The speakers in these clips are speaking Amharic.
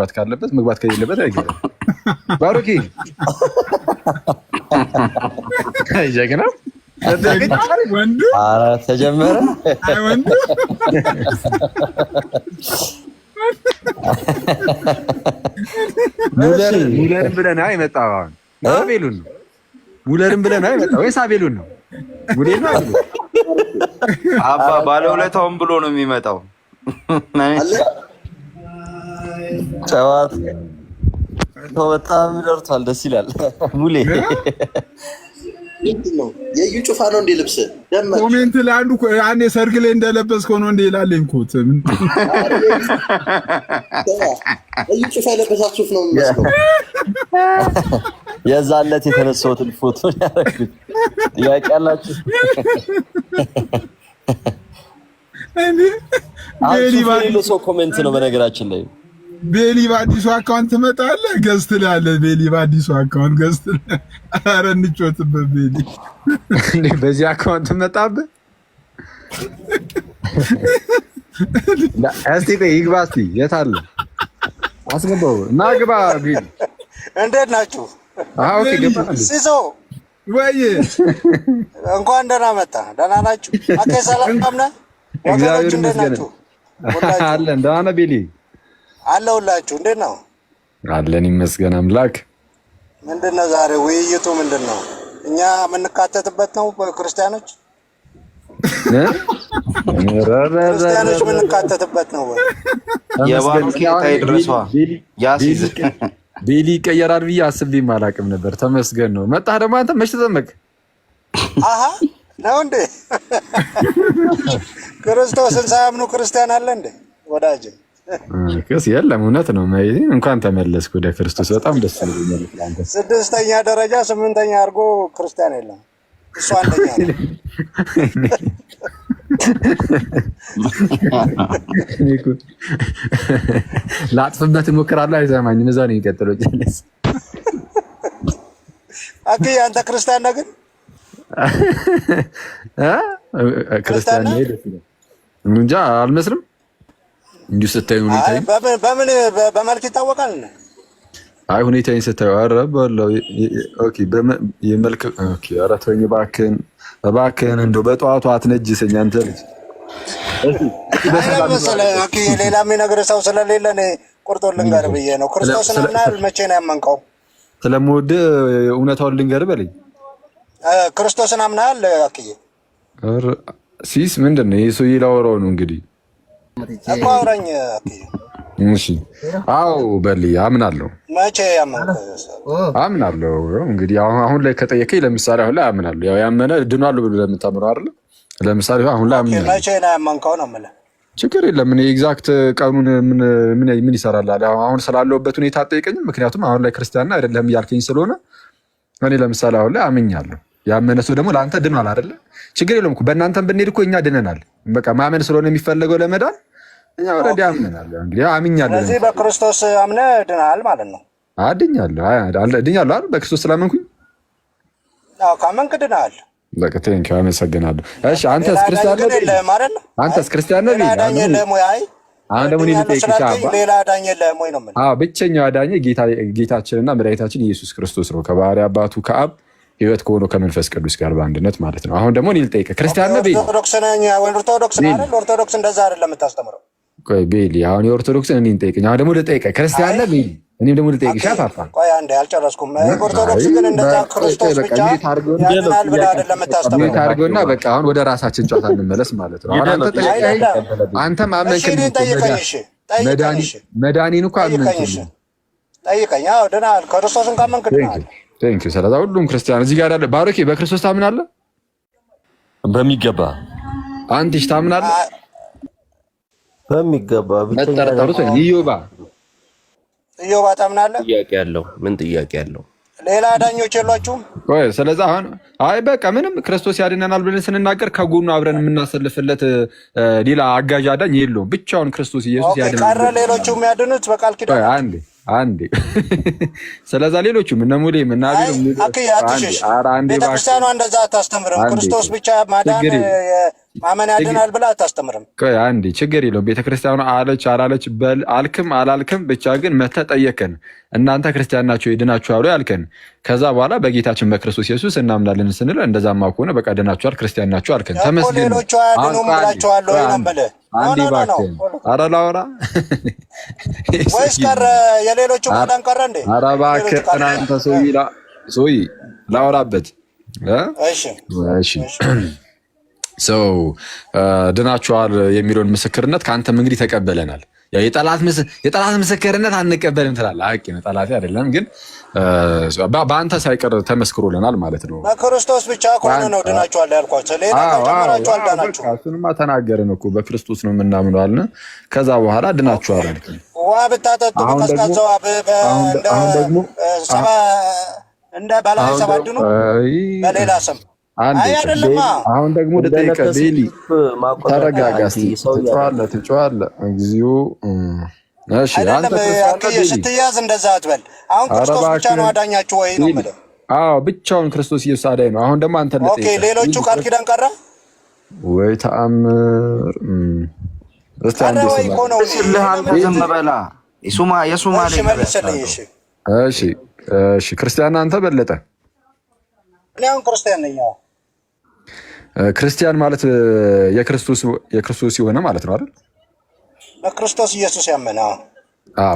መግባት ካለበት መግባት ከሌለበት አይገባም። ባሮኪ ጀግና ወንዱ ተጀመረ። ወንዱ ሙለርን ብለን አይመጣው አቤሉን ነው። ሙለርን ብለን አይመጣው ወይስ አቤሉን ነው? ሙሌን ነው አባ ባለውለታውን ብሎ ነው የሚመጣው። ጨዋታ በጣም ደርቷል። ደስ ይላል። ሙሌ የዩ ጩፋ ነው እንደ ልብስ ደመ ኮሜንት ላይ አንድ ሰርግ ላይ እንደለበስከው ነው እንደ ይላል እንኩት የዩ ጩፋ የለበሳት ሱፍ ነው የሚመስለው። የዛለት የተነሳሁትን ፎቶ ያደረኩት ጥያቄ አላችሁ? ቤሊ ባዲሶ ሰው ኮሜንት ነው በነገራችን ላይ ቤሊ ባዲሶ አካውንት ትመጣለህ ገዝት ላይ አለ። ቤሊ ባዲሶ አካውንት ገዝት ላይ ኧረ እንጮትበት ቤሊ እንዴ በዚህ አካውንት መጣብህ። እስቲ ይግባ እስቲ የት አለ አስገባው እና ግባ ቤሊ። እንዴት ናችሁ? አዎ ገባ ሲሶ ወይ እንኳን ደህና መጣ። ደህና ናችሁ? አኬ ሰላም ነህ? እግዚአብሔር ይመስገን አለን። ደህና ነህ ቤሊ? አለሁላችሁ። እንዴት ነው? አለን ይመስገን አምላክ። ምንድነው ዛሬ ውይይቱ ምንድነው? እኛ የምንካተትበት ነው ክርስቲያኖች ክርስቲያኖች የምንካተትበት ነው ወይ? የባሩኪ ታይድረሷ ያሲዝ ቤሊ ይቀየራል ብዬ አስቤም አላውቅም ነበር። ተመስገን ነው። መጣህ ደግሞ አንተ መች ተጠመቅ? አሃ ነው እንዴ? ክርስቶስን ሳያምኑ ክርስቲያን አለ እንዴ? ወዳጅ ከስ የለም። እውነት ነው። እንኳን ተመለስኩ ወደ ክርስቶስ። በጣም ደስ ይላል። ስድስተኛ ደረጃ ስምንተኛ አድርጎ ክርስቲያን የለም። እሱ አንደኛ ነው። ላጥፍበት እሞክራለሁ። አይሰማኝም። እዛ ነው የሚቀጥለው። ጀለስ አክዬ አንተ ክርስቲያን ነህ ግን? ክርስቲያን ነህ? እንጃ አልመስልም። እንዲሁ ስታዩ ሁኔታዬን በምን በመልክ ይታወቃል? አይ ሁኔታዬን ስታዩ ኧረ በለው። ኦኬ የመልክ ኦኬ። ኧረ ተወኝ እባክህን እንደው በጠዋቱ አትነጅሰኝ አንተ ልጅ። ሌላ የሚነግርህ ሰው ስለሌለ እኔ ቁርጡን ልንገርህ ብዬ ነው። ክርስቶስን አምናል? መቼ ነው ያመንከው? ስለምወድህ እውነታውን ልንገርህ በለኝ። ክርስቶስን አምናል? አክዬ ሲስ ምንድን ነው ይህ ሰውዬ? ላወራው ነው እንግዲህ እኮ አውራኝ አክዬ። እሺ አዎ በልኝ አምናለሁ። መቼ ያመንከው? አምናለሁ እንግዲህ አሁን ላይ ከጠየቀኝ ለምሳሌ አሁን ላይ አምናለሁ። ያው ያመነ ድኗል ብሎ ለምታምነው አይደል? ለምሳሌ አሁን ላይ አምናለሁ። መቼ ነው ያመንከው ነው የምልህ። ችግር የለም። እኔ ኤግዛክት ቀኑን ምን ይሰራል አሁን ስላለሁበት ሁኔታ አትጠይቀኝም። ምክንያቱም አሁን ላይ ክርስቲያን አይደለም እያልከኝ ስለሆነ እኔ ለምሳሌ አሁን ላይ አምኛለሁ። ያመነ ሰው ደግሞ ለአንተ ድኗል አይደለ? ችግር የለውም እኮ በእናንተም ብንሄድ እኮ እኛ ድነናል። በቃ ማመን ስለሆነ የሚፈለገው ለመዳን እኛ ኦልሬዲ አምነናል። እንግዲህ አምኛለሁ። ስለዚህ በክርስቶስ አምነህ ድነሃል ማለት ነው። ድኛለሁ አይደል? በክርስቶስ ስላመንኩኝ ካመንክ ድነሃል። በቃ ቴንኪው አመሰግናለሁ። እሺ አንተስ ክርስቲያን ነህ? አንተስ ክርስቲያን ነህ? አሁን ደግሞ ሌላ ዳኝ የለህም ወይ ነው የምልህ? ብቸኛው ዳኝ ጌታችንና መድኃኒታችን ኢየሱስ ክርስቶስ ነው። ከባህሪ አባቱ ከአብ ሕይወት ከሆነው ከመንፈስ ቅዱስ ጋር በአንድነት ማለት ነው። አሁን ደግሞ እኔ ልጠይቅህ ክርስቲያን ነህ? ኦርቶዶክስ ነኝ። ኦርቶዶክስ ነህ አይደል? ኦርቶዶክስ እንደዛ አይደለም የምታስተምረው። ቆይ ቤሊ አሁን የኦርቶዶክስን እኔን ጠይቀኝ። አሁን ደግሞ ልጠይቅህ ክርስቲያን ነህ? ቤሊ እኔም ደግሞ ልጠይቅህ ሻፋፋ። ቆይ አንዴ አልጨረስኩም። ኦርቶዶክስ ግን እንደዛ ክርስቶስ ብቻ ያድናል ብለህ አይደለም የምታስተምረው። ታርጎና በቃ አሁን ወደ ራሳችን ጨዋታ እንመለስ ማለት ነው። አሁን አንተ ጠይቀኝ፣ አንተም አመንክ። መድኃኒን እኮ አመንክ። ጠይቀኝ። አዎ ድናል። ክርስቶስን ካመንክ ድናል። ቴንኪው። ስለዛ ሁሉም ክርስቲያን እዚህ ጋር ያለ ባሮኬ በክርስቶስ ታምናለህ? በሚገባ። አንተስ ታምናለህ? በሚገባ። መጠርጠሩት ኢዮባ ታምናለህ? ጥያቄ ያለው ምን ጥያቄ ያለው? ሌላ ዳኞች የሏችሁም? ቆይ ስለዚህ አሁን በቃ ምንም ክርስቶስ ያድነናል ብለን ስንናገር ከጎኑ አብረን የምናሰልፍለት ሌላ አጋዥ አዳኝ የለውም። ብቻውን ክርስቶስ ኢየሱስ ያድነናል። ቀረ ሌሎቹ የሚያድኑት በቃል ኪዳን አንዴ ስለዛ ሌሎቹም እነ ሙሌም እና ቤተክርስቲያኗ እንደዛ አታስተምርም። ክርስቶስ ብቻ ማዳን ማመን ያድናል ብለህ አታስተምርም። ቆይ አንዴ ችግር የለውም። ቤተክርስቲያኑ አለች አላለች አልክም አላልክም ብቻ ግን መተህ ጠየቅን። እናንተ ክርስቲያን ናቸው ይድናችኋል ያልከን። ከዛ በኋላ በጌታችን በክርስቶስ ኢየሱስ እናምናለን ስንል እንደዛማ ከሆነ በቃ ድናችኋል ክርስቲያን ናችሁ አልከን። ተመስገን። ሌሎቹ አያድኑም ብላችኋለሁ ወይ ነው የምልህ። አንዴ እባክህን ኧረ ላውራ ወይስ ቀረ? የሌሎቹ ማዳን ቀረ እንዴ? ኧረ እባክህ እናንተ ሰውዬ ላውራበት። እሺ ሰው ድናችኋል የሚለውን ምስክርነት ከአንተም እንግዲህ ተቀበለናል። ያው የጠላት ምስክርነት አንቀበልም ትላለህ። አቂ ነው ጠላት አይደለም ግን በአንተ ሳይቀር ተመስክሮልናል ማለት ነው። በክርስቶስ ብቻ ከሆነ ነው ድናችኋል ያልኳቸው። ሌላ ተጨምራችሁ አልዳናችሁ። እሱንማ ተናገርን እኮ በክርስቶስ ነው የምናምነው አልን። ከዛ በኋላ ድናችኋል አልከኝ። ውሃ ብታጠጡ በቀዝቃዛው እንደ ባላይ ሰባት ድኑ በሌላ ስም አሁን ደግሞ ልጠይቀህ ቤሊ ተረጋጋ እስኪ። ትጮኻለህ እግዚኦ። እሺ አንተ ስትያዝ እንደዛ አትበል። አሁን ክርስቶስ ብቻ ነው አዳኛችሁ ወይ ነው የምልህ። አዎ ብቻውን ክርስቶስ ኢየሱስ አዳኝ ነው። አሁን ደግሞ አንተ ልጠይቀህ። ኦኬ ሌሎቹ ቃል ኪዳን ቀረ ወይ ተአምር? እስቲ አንዴ አንተ ዝም በላ። እሺ ክርስቲያን አንተ በለጠ። እኔ አሁን ክርስቲያን ነኝ። ክርስቲያን ማለት የክርስቶስ የሆነ ማለት ነው አይደል? በክርስቶስ ኢየሱስ ያመነ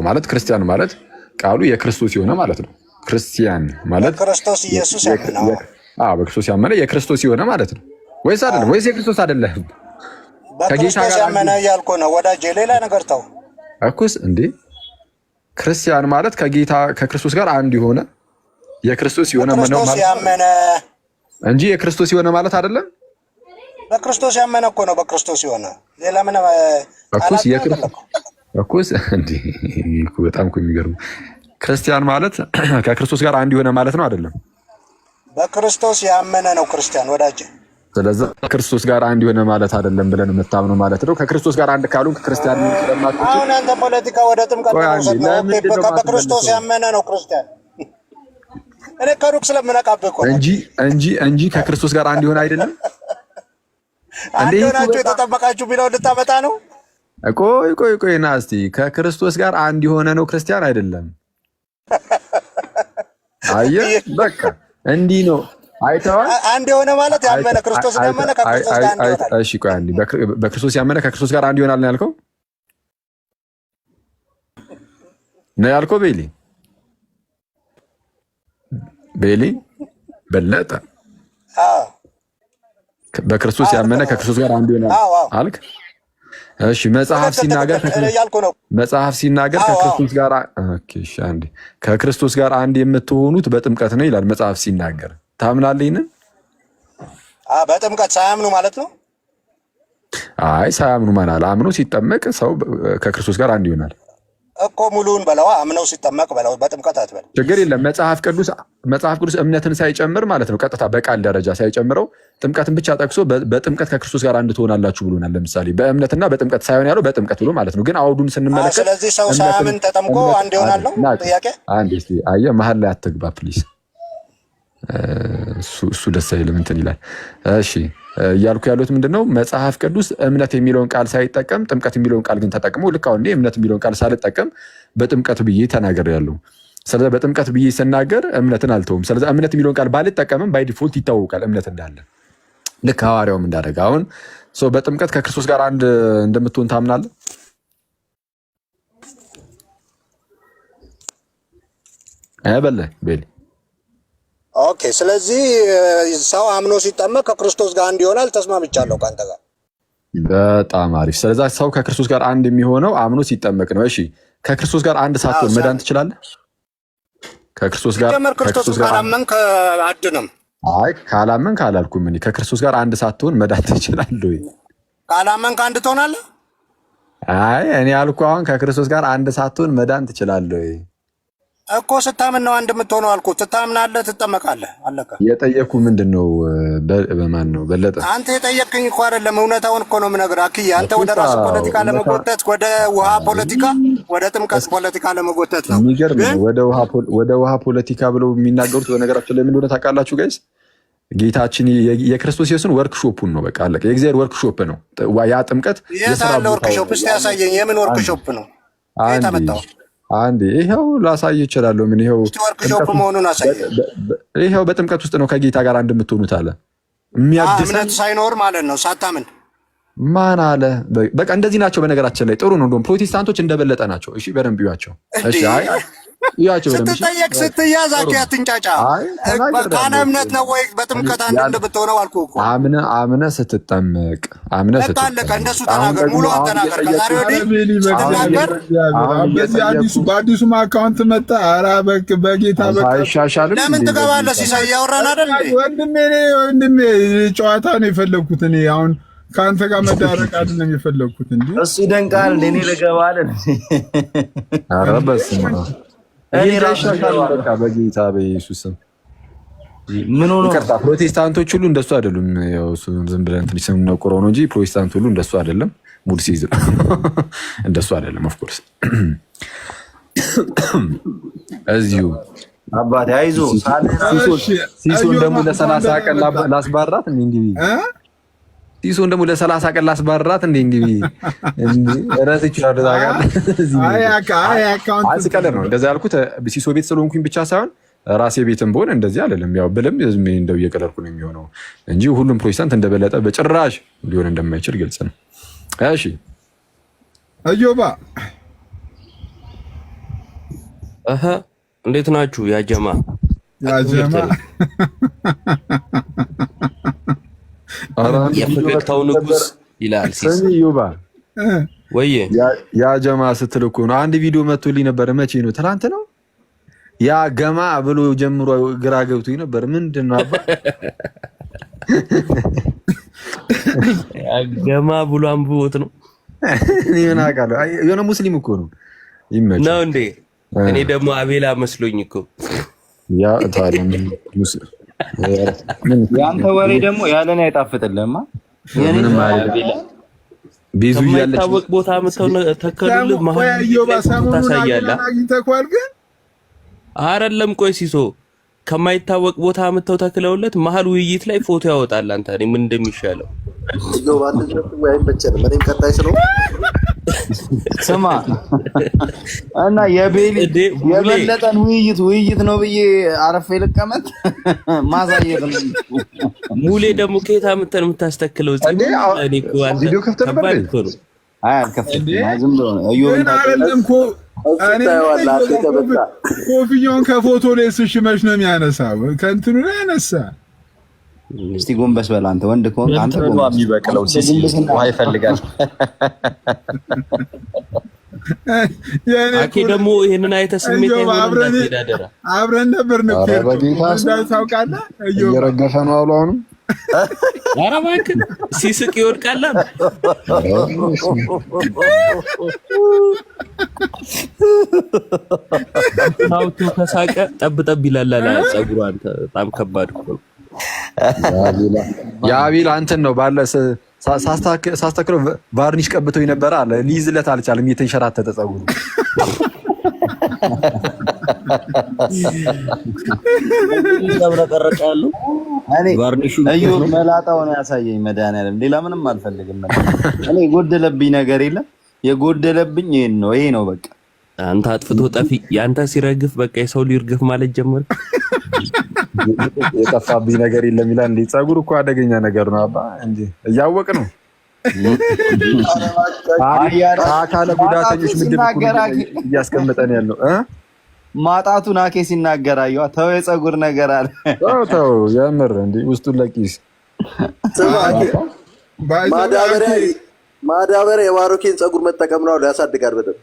ማለት ክርስቲያን ማለት ቃሉ የክርስቶስ የሆነ ማለት ነው። ክርስቲያን ማለት በክርስቶስ ኢየሱስ ያመነ በክርስቶስ ያመነ የክርስቶስ የሆነ ማለት ነው ወይስ አይደለም? ወይስ የክርስቶስ አይደለም? በክርስቶስ ያመነ እያልኩ ነው ወዳጄ። ሌላ ነገር ተው እኮስ እንዴ። ክርስቲያን ማለት ከክርስቶስ ጋር አንድ የሆነ የክርስቶስ የሆነ ማለት ያመነ እንጂ የክርስቶስ የሆነ ማለት አይደለም። በክርስቶስ ያመነ እኮ ነው በክርስቶስ የሆነ ሌላ ምን እኮስ እንዴ እኮ በጣም እኮ የሚገርም። ክርስቲያን ማለት ከክርስቶስ ጋር አንድ የሆነ ማለት ነው አይደለም? በክርስቶስ ያመነ ነው ክርስቲያን ወዳጄ። ስለዚህ ከክርስቶስ ጋር አንድ የሆነ ማለት አይደለም ብለን የምታምነው ማለት ነው። ከክርስቶስ ጋር አንድ ካሉ ክርስቲያን ስለማትችል አሁን አንተ ፖለቲካ ወደ ጥምቀት ነው። በክርስቶስ ያመነ ነው ክርስቲያን። እኔ ከሩቅ ስለምነቃብህ እኮ እንጂ ከክርስቶስ ጋር አንድ የሆነ አይደለም። አንድ ሆናችሁ የተጠበቃችሁ ቢለው ልታመጣ ነው። ቆይ ና እስቲ ከክርስቶስ ጋር አንድ የሆነ ነው ክርስቲያን አይደለም። አየህ በቃ እንዲህ ነው። አይተዋል። አንድ የሆነ ማለት ያመነ ክርስቶስ ያመነ ከክርስቶስ ጋር አንድ ይሆናል። እሺ ቆይ አንዴ በክርስቶስ ያመነ ከክርስቶስ ጋር አንድ ይሆናል ነው ያልከው? ነው ያልከው ቤሊ በለጠ። በክርስቶስ ያመነ ከክርስቶስ ጋር አንድ ይሆናል አልክ? እሺ መጽሐፍ ሲናገር ከክርስቶስ ጋር እሺ አንዴ ከክርስቶስ ጋር አንድ የምትሆኑት በጥምቀት ነው ይላል መጽሐፍ ሲናገር። ታምናለህ ይሄንን? በጥምቀት ሳያምኑ ማለት ነው? አይ ሳያምኑ ማለት አምኖ ሲጠመቅ ሰው ከክርስቶስ ጋር አንድ ይሆናል እኮ። ሙሉውን በለው አምነው ሲጠመቅ በለው፣ በጥምቀት አትበል። ችግር የለም። መጽሐፍ ቅዱስ እምነትን ሳይጨምር ማለት ነው ቀጥታ በቃል ደረጃ ሳይጨምረው ጥምቀትን ብቻ ጠቅሶ በጥምቀት ከክርስቶስ ጋር አንድ ትሆናላችሁ ብሎናል። ለምሳሌ በእምነትና በጥምቀት ሳይሆን ያለው በጥምቀት ብሎ ማለት ነው። ግን አውዱን ስንመለከት ስለዚህ ሰው ሳያምን ተጠምቆ አንድ ይሆናል ነው ጥያቄ። አንዴ እስቲ አየህ መሀል ላይ አትግባ ፕሊዝ። እሱ ደስ አይልም እንትን ይላል። እሺ እያልኩ ያሉት ምንድነው መጽሐፍ ቅዱስ እምነት የሚለውን ቃል ሳይጠቀም ጥምቀት የሚለውን ቃል ግን ተጠቅሞ ልክ አሁን እምነት የሚለውን ቃል ሳልጠቀም በጥምቀት ብዬ ተናግሬያለሁ። ስለዚህ በጥምቀት ብዬ ስናገር እምነትን አልተውም። ስለዚህ እምነት የሚለውን ቃል ባልጠቀምም ባይ ዲፎልት ይታወቃል እምነት እንዳለ ልክ ሐዋርያውም እንዳደረገ። አሁን በጥምቀት ከክርስቶስ ጋር አንድ እንደምትሆን ታምናለህ? አይበለ ቤሊ ኦኬ። ስለዚህ ሰው አምኖ ሲጠመቅ ከክርስቶስ ጋር አንድ ይሆናል። ተስማምቻለሁ ካንተ ጋር። በጣም አሪፍ። ስለዚህ ሰው ከክርስቶስ ጋር አንድ የሚሆነው አምኖ ሲጠመቅ ነው። እሺ ከክርስቶስ ጋር አንድ ሳትሆን መዳን ትችላለህ? ከክርስቶስ ጋር ካላመንክ አድንም። አይ ካላመንክ አላልኩም እኔ። ከክርስቶስ ጋር አንድ ሳትሆን መዳን ትችላለህ ወይ? ካላመንክ አንድ ትሆናለህ? አይ እኔ አልኩህ አሁን ከክርስቶስ ጋር አንድ ሳትሆን መዳን ትችላለህ ወይ እኮ። ስታምን ነው አንድ የምትሆነው አልኩህ። ትታምናለህ፣ ትጠመቃለህ። አለቀ። የጠየኩህ ምንድን ነው? በማን ነው በለጠ? አንተ የጠየቅኝ እኮ አይደለም፣ እውነታውን እኮ ነው የምነግርህ። አክዬ አንተ ወደ ራስህ ፖለቲካ ለመጎተት ወደ ውሃ ፖለቲካ ወደ ጥምቀት ፖለቲካ ለመጎተት ነው። የሚገርም ነው። ወደ ውሃ ፖለቲካ ብለው የሚናገሩት በነገራችን ላይ ምን እንደሆነ ታውቃላችሁ ጋይስ? ጌታችን የክርስቶስ ኢየሱስን ወርክሾፑን ነው። በቃ አለቀ። የእግዚአብሔር ወርክሾፕ ነው ያ ጥምቀት። የታለ ወርክሾፕ? እስቲ ያሳየኝ። የምን ወርክሾፕ ነው? አንዴ ይሄው ላሳይ እችላለሁ። ምን ይሄው ወርክሾፕ መሆኑን አሳየኝ። ይሄው በጥምቀት ውስጥ ነው ከጌታ ጋር እንደምትሆኑት አለ። የሚያድስ እምነት ሳይኖር ማለት ነው ሳታምን። ማን አለ? በቃ እንደዚህ ናቸው። በነገራችን ላይ ጥሩ ነው። እንደውም ፕሮቴስታንቶች እንደበለጠ ናቸው። እሺ በደንብ ይዋቸው። እሺ አይ ስትጠየቅ ስትያዝ አትንጫጫ። ካለ እምነት ነው ወይ በጥምቀት አንድ እንደምትሆነው አልኩህ እኮ። አምነህ ስትጠመቅ አምነህ ስትጠመቅ እንደሱ ተናገር። ሙሉ አተናገር። ከዛሬ ወዲህ ስትናገር በአዲሱ አካውንት መጣ። ኧረ በጌታ አይሻሻልም። ለምን ትገባለህ? ሲሳይ እያወራን አይደል? ወንድሜ ጨዋታ ነው የፈለግኩት እኔ አሁን ከአንተ ጋር መዳረቅ አይደለም የፈለግኩት። እንዴ እሱ ይደንቃል። እኔ ልገባለን። ኧረ በስመ አብ እኔ ራሱ በቃ በጌታ በኢየሱስ ስም ምን ሆኖ ፕሮቴስታንቶች ሁሉ እንደሱ አይደሉም። ያው ዝም ብለን ትንሽ ስንቆረው ነው እንጂ ፕሮቴስታንት ሁሉ እንደሱ አይደለም። ሙድ ሲይዝ እንደሱ አይደለም። ኦፍ ኮርስ እዚሁ አባቴ አይዞህ። ሲሶን ደግሞ ለ30 ቀን ላስባራት እንዴ ሲሶን ደግሞ ለ30 ቀን ላስባራት እንዴ እረስ ይችላል። አስቀለር ነው እንደዛ ያልኩት። ሲሶ ቤት ስለሆንኩኝ ብቻ ሳይሆን ራሴ ቤትም በሆነ እንደዚህ አይደለም። ያው ብለም እንደው እየቀለድኩ ነው የሚሆነው እንጂ ሁሉም ፕሮቴስታንት እንደበለጠ በጭራሽ ሊሆን እንደማይችል ግልጽ ነው። እሺ አዮባ እንዴት ናችሁ? ያጀማ የፈገግታው ንጉስ ይላል ሲዩባ ወይ ያ ጀማ ስትል እኮ ነው። አንድ ቪዲዮ መጥቶልኝ ነበር። መቼ ነው? ትናንት ነው። ያ ገማ ብሎ ጀምሮ ግራ ገብቶኝ ነበር። ምንድነው አባ ያ ገማ ብሎ አንብቦት ነው? እኔ ምን አውቃለሁ። የሆነ ሙስሊም እኮ ነው ይመች ነው እንዴ? እኔ ደግሞ አቤላ መስሎኝ እኮ ያ ታዲያ ሙስሊም ያንተ ወሬ ደግሞ ያለኔ አይጣፍጥልህማ። ምንም አቤላ ቤዙ ያለች ታወቅ ቦታ መተው ተከሉልህ ማለት ታሳያለህ። አይደለም ቆይ ሲሶ ከማይታወቅ ቦታ መተው ተክለውለት መሀል ውይይት ላይ ፎቶ ያወጣል። አንተ እኔ ምን እንደሚሻለው ስማ እና የቤሊ የበለጠን ውይይት ነው ብዬ አረፌ ልቀመጥ። ማዛየት ነው ሙሌ ደግሞ ከየት አምጥተን የምታስተክለው? እኔ እኮ ቪዲዮ ከፍተህ ነበር። አይ አልከፍተም። ዝም ብሎ ነው ምን አይደለም እኮ ኮፍያውን ከፎቶ ላይ ስሽመሽ ነው የሚያነሳው። ከእንትኑ ላይ ያነሳ። እስቲ ጎንበስ በል አንተ ወንድ ከሆንክ አንተ ጎንበስ የሚበቅለው ሲሲ ውሃ ይፈልጋል። አኬ ደግሞ ይሄንን አይተ ስሜት አብረን ነበር ነው ታውቃለህ። እየረገፈ ነው አሉ። አሁንም ኧረ እባክህ ሲስቅ ይወድቃል። አውቶ ከሳቀ ጠብ ይላል አለ ፀጉሩ። አንተ በጣም ከባድ እኮ ነው። የአቤል አንተን ነው ባለ ሳስተክለው ቫርኒሽ ቀብቶ ነበር አለ። ሊይዝለት አልቻለም። የተንሸራተተ ፀጉሩ ተብረቀረቃሉ። አዩ መላጣው ነው ያሳየኝ መድኃኒዓለም። ሌላ ምንም አልፈልግም። እኔ ጎደለብኝ ነገር የለም። የጎደለብኝ ይሄ ነው በቃ። አንተ አጥፍቶ ጠፊ ያንተ ሲረግፍ በቃ የሰው ሊርግፍ ማለት ጀመረ። የጠፋብኝ ነገር የለም ይላል እንዴ? ፀጉር እኮ አደገኛ ነገር ነው አባ እንዴ! እያወቅ ነው። አካለ ጉዳተኞች ምድብ እያስቀመጠን ያለው ማጣቱን አኬ ሲናገር አየዋ። ተው የፀጉር ነገር አለ። ተው የምር እንዴ ውስጡን ለቂስ ማዳበሪያ የባሮኬን ፀጉር መጠቀም ነው ያሳድጋል በደንብ።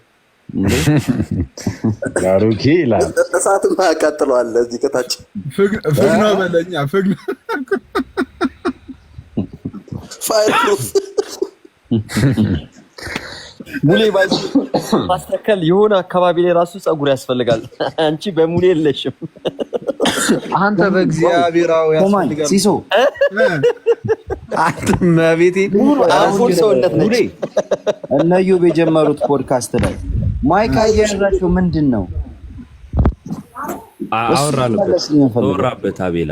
ባሮኬ ይላል እሳትም ያቃጥለዋል። እዚህ ከታች ፍግ ነው በለኛ ፍግ ፋይር ፕሩፍ ሙሌ ባይዚ ማስተከል የሆነ አካባቢ ላይ ራሱ ፀጉር ያስፈልጋል። አንቺ በሙሌ የለሽም። አንተ በእግዚአብሔራው ያስፈልጋል። ሲሶ አንተ ማቤቴ አሁን ሰውነት ነች። እነ ዩብ የጀመሩት ፖድካስት ላይ ማይክ አያያዛቸው ምንድን ነው? አወራበት አቤላ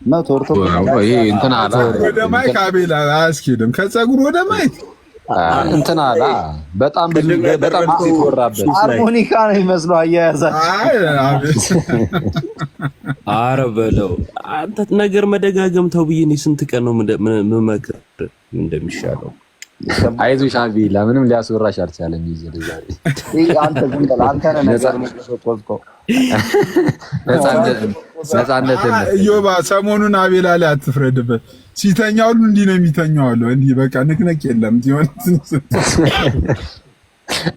ነው ቶርቶ ይሄ እንትና አላ ወደ ማይክ አቤል አያስኬድም። ከፀጉር ወደ ማይክ እንትና አላ በጣም ብዙ በጣም ሲወራበት ሃርሞኒካ ነው የሚመስለው አያያዛችሁ። አይ አቤል ኧረ በለው አንተ ነገር መደጋገም ተው ብዬ እኔ ስንት ቀን ነው መመክር እንደሚሻለው። አይዞሽ አቤል ምንም ሊያስወራሽ አልቻለም። ይዘል ዛሬ አንተ ዝም በል አንተ ነህ ነገር የምትቆዝቆው። ነፃነት እዮባ ሰሞኑን አቤል ላይ አትፍረድበት። ሲተኛ ሁሉ እንዲህ ነው የሚተኛው አለ። እንዲህ በቃ ንክነክ የለም ሲሆን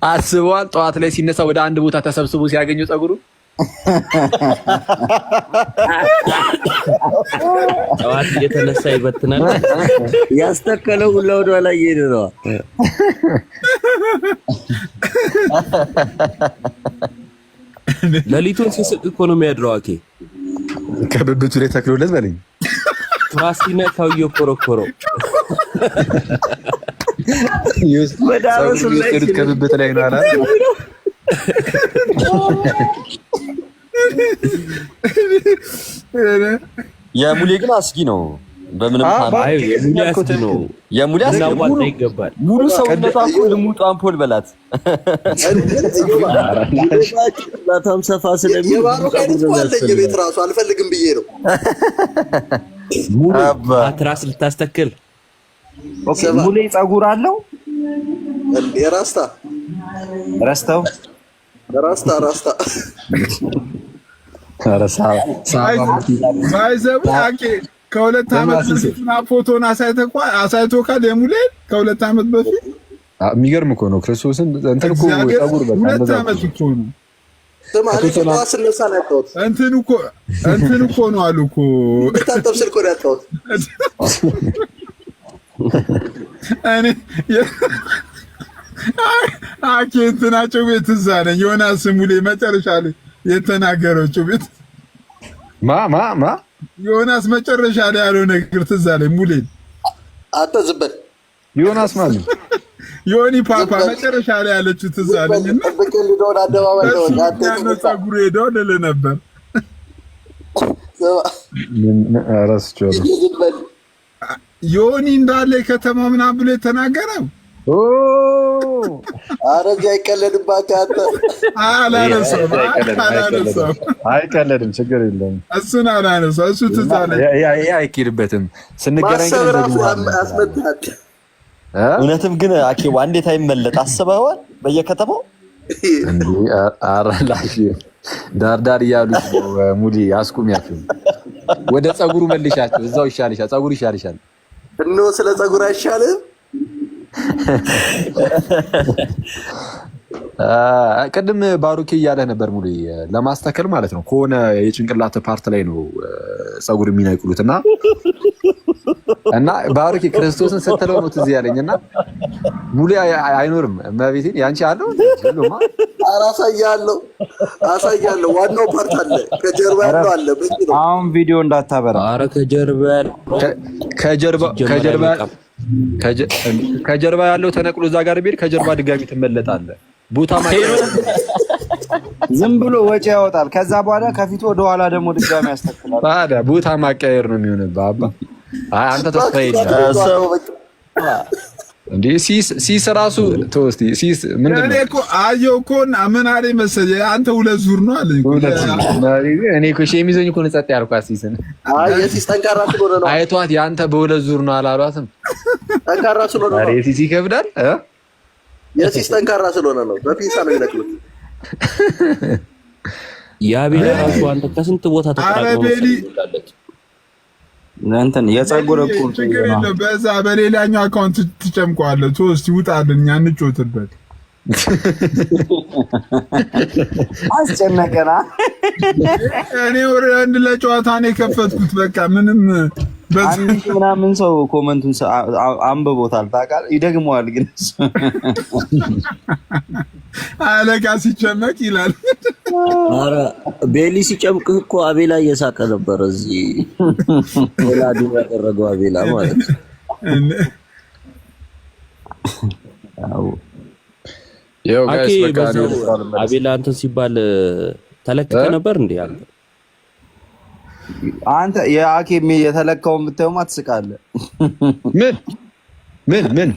አስበዋል። ጠዋት ላይ ሲነሳ ወደ አንድ ቦታ ተሰብስቦ ሲያገኙ ፀጉሩ ጠዋት እየተነሳ ይበትናል። ያስተከለው ሁላ ወደ ኋላ እየሄደ ነው። ሌሊቱን ሲስቅ እኮ ነው የሚያድረው። አኬ ከብብቱ ላይ ተክሎለት በለኝ ትራስቲና ካውዮ ኮሮኮሮ በዳረሱ ላይ ከብብት ላይ ነው አላል። የሙሌ ግን አስጊ ነው። በምንም አይ የሙሌ አስጊ ነው። የሙሌ አስጊ ነው። ይገባል ሙሉ ሰውነቷ እኮ ልሙጥ አምፖል በላት። በጣም ሰፋ ስለሚል የባሮክ አይነት አለኝ ቤት ራሱ አልፈልግም ብዬ ነው። ሙሉ አትራስ ልታስተክል ሙሌ ፀጉር አለው የራስታ ረስተው ራስታ ባይዘቡ አኬ ከሁለት ዓመት በፊትና ፎቶን አሳይቶካል። የሙሌ ከሁለት ዓመት በፊት የሚገርም እኮ ነው። ክርስቶስን እንትን እኮ ፀጉር በቃ ሁለት ዓመት እኮ ነው። እንትን እኮ ነው አሉ እኮ ታጠብ ስልኮ ነው ያጣሁት እኔ አኬ እንትናቸው ቤት እዛ ነኝ። ዮናስ ሙሌ መጨረሻ ላይ የተናገረችው ቤት ማ ዮናስ መጨረሻ ላይ ያለው ነገር ትዝ አለኝ። ሙሌ አትዝበል ዮናስ ማለት ነው ዮኒ ፓፓ መጨረሻ ላይ ያለችው ትዝ አለኝና በቀል ወደ አደባባይ ነው ያንተ ፀጉር ሄደው ልል ነበር። አራስቸው ዮኒ እንዳለ ከተማ ምናምን ብሎ የተናገረው አረጃ አይቀለድባቸው። አንተ አላነሳም አይቀለድም፣ ችግር የለም። እሱን አላነሳም። እሱ ትዝ አለኝ። አይኬድበትም ስንገናኝ እውነትም ግን አኬዋ እንዴት አይመለጥ አስበዋል። በየከተማው እንዴ አራላሽ ዳርዳር እያሉ ሙዲ አስቁሚያችሁ ወደ ፀጉሩ መልሻቸው። እዛው ይሻልሻል፣ ፀጉሩ ይሻልሻል። እነሆ ስለ ፀጉር አይሻልም። ቅድም ባሩኬ እያለ ነበር ሙሉ ለማስተከል ማለት ነው። ከሆነ የጭንቅላት ፓርት ላይ ነው ፀጉር የሚነቅሉት እና ባሩኬ ክርስቶስን ስትለው ነው ትዝ ያለኝና ሙሉ አይኖርም። መቤቴን ያንቺ አለው ሁሉማ አሳያለሁ። ዋናው ፓርት አለ፣ ከጀርባ ያለው አለ። አሁን ቪዲዮ እንዳታበራ። ኧረ ከጀርባ ያለው ተነቅሎ እዛ ጋር ቢሄድ ከጀርባ ድጋሚ ትመለጣለህ። ቦታ ማቀየር ዝም ብሎ ወጪ ያወጣል። ከዛ በኋላ ከፊቱ ወደ ኋላ ደግሞ ድጋሚ ያስተካክላል። ታዲያ ቦታ ማቀየር ነው የሚሆንብህ። አባ አንተ ተስፋ የለም እንዴ? ሲስ ራሱ ተወስቲ ሲስ ምንድን ነው እኮ አየሁ እኮ ምን አለኝ መሰለኝ፣ አንተ ሁለት ዙር ነው አለኝ። እኔ እኮ ሸሚዞኝ እኮ ነው ጸጥ ያልኳት። ሲስን የሲስ ጠንካራ ስለሆነ ነው አይቷት ያንተ በሁለት ዙር ነው አላሏትም? ጠንካራ ስለሆነ ነው። ሲስ ይከብዳል። የሲስ ጠንካራ ስለሆነ ነው። በፒንሳ ነው የሚነቅሉት። ያቤል ራሱ አንተ ከስንት ቦታ ተቀራቀመ እንትን የፀጉር እኮ ችግር የለም። በዛ በሌላኛው አካውንት ትጨምቀዋለህ። ሶስት ይውጣልን፣ እኛ እንጮትበት። አስጨነቀና እኔ ወሬ አንድ ለጨዋታ ነው የከፈትኩት። በቃ ምንም አንድ ምናምን ሰው ኮመንቱን አንብቦታል ታውቃለህ። ይደግመዋል ግን አለቃ ሲጨመቅ ይላል። ኧረ ቤሊ ሲጨምቅህ እኮ አቤላ እየሳቀ ነበር። እዚህ ወላዱ ያደረገው አቤላ ማለት ነው። አቤላ አንተን ሲባል ተለክተ ነበር እንዴ? አንተ አንተ የአኬም የተለካውን ብታየውማ ትስቃለህ። ምን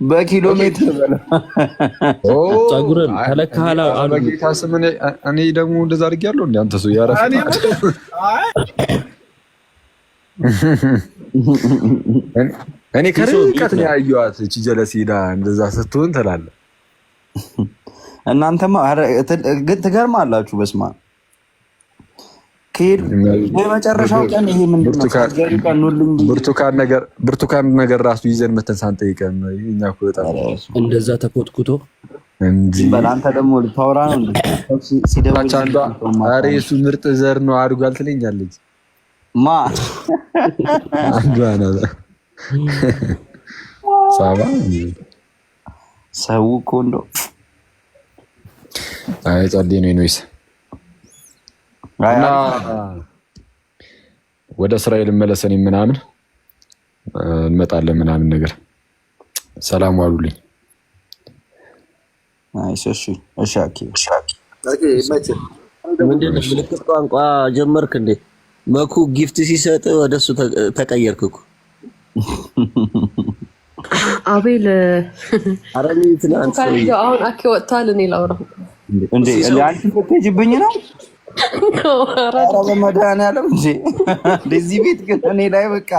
በኪሎ ሜትር በለው። ጸጉርን ተለካላ አሉ። በጌታ ስም እኔ ደግሞ እንደዛ አድርጌያለሁ እንዴ? አንተ ሰው ያረፈ እኔ ከርቀት ነው ያየኋት። እቺ ጀለስ ሄዳ እንደዛ ስትሆን ትላለህ። እናንተማ ግን ትገርማላችሁ። በስማ ከሄድ የመጨረሻው ቀን ይሄ ምንድን ነው? ብርቱካን ነገር ራሱ ይዘን መተን ሳንጠይቀን እኛ እኮ በጣም እንደዛ ተኮትኩቶ እንጂ በላንተ ደግሞ ልታወራ ነው እንዴ? ሲደባቻ ኧረ እሱ ምርጥ ዘር ነው አድጓል ትለኛለች። ማ አንዷ ነው ሳባ ሰው እኮ እንደው አይ ጸልይ ነው ኢንዌስ እና ወደ እስራኤል መለሰን ምናምን እንመጣለን ምናምን ነገር። ሰላም ዋሉልኝ። እሺ ኦኬ ምንድን ነው ምልክት ቋንቋ ጀመርክ እንዴ? መኩ ጊፍት ሲሰጥ ወደሱ ተቀየርክ እኮ። አቤል አረኒ ትናንት አሁን አኬ ወጥቷል። እኔ ላውራ እንዴ አንቺ ልትሄጂብኝ ነው? ኧረ በመድኃኒዓለም እንጂ እንደዚህ ቤት ግን እኔ ላይ በቃ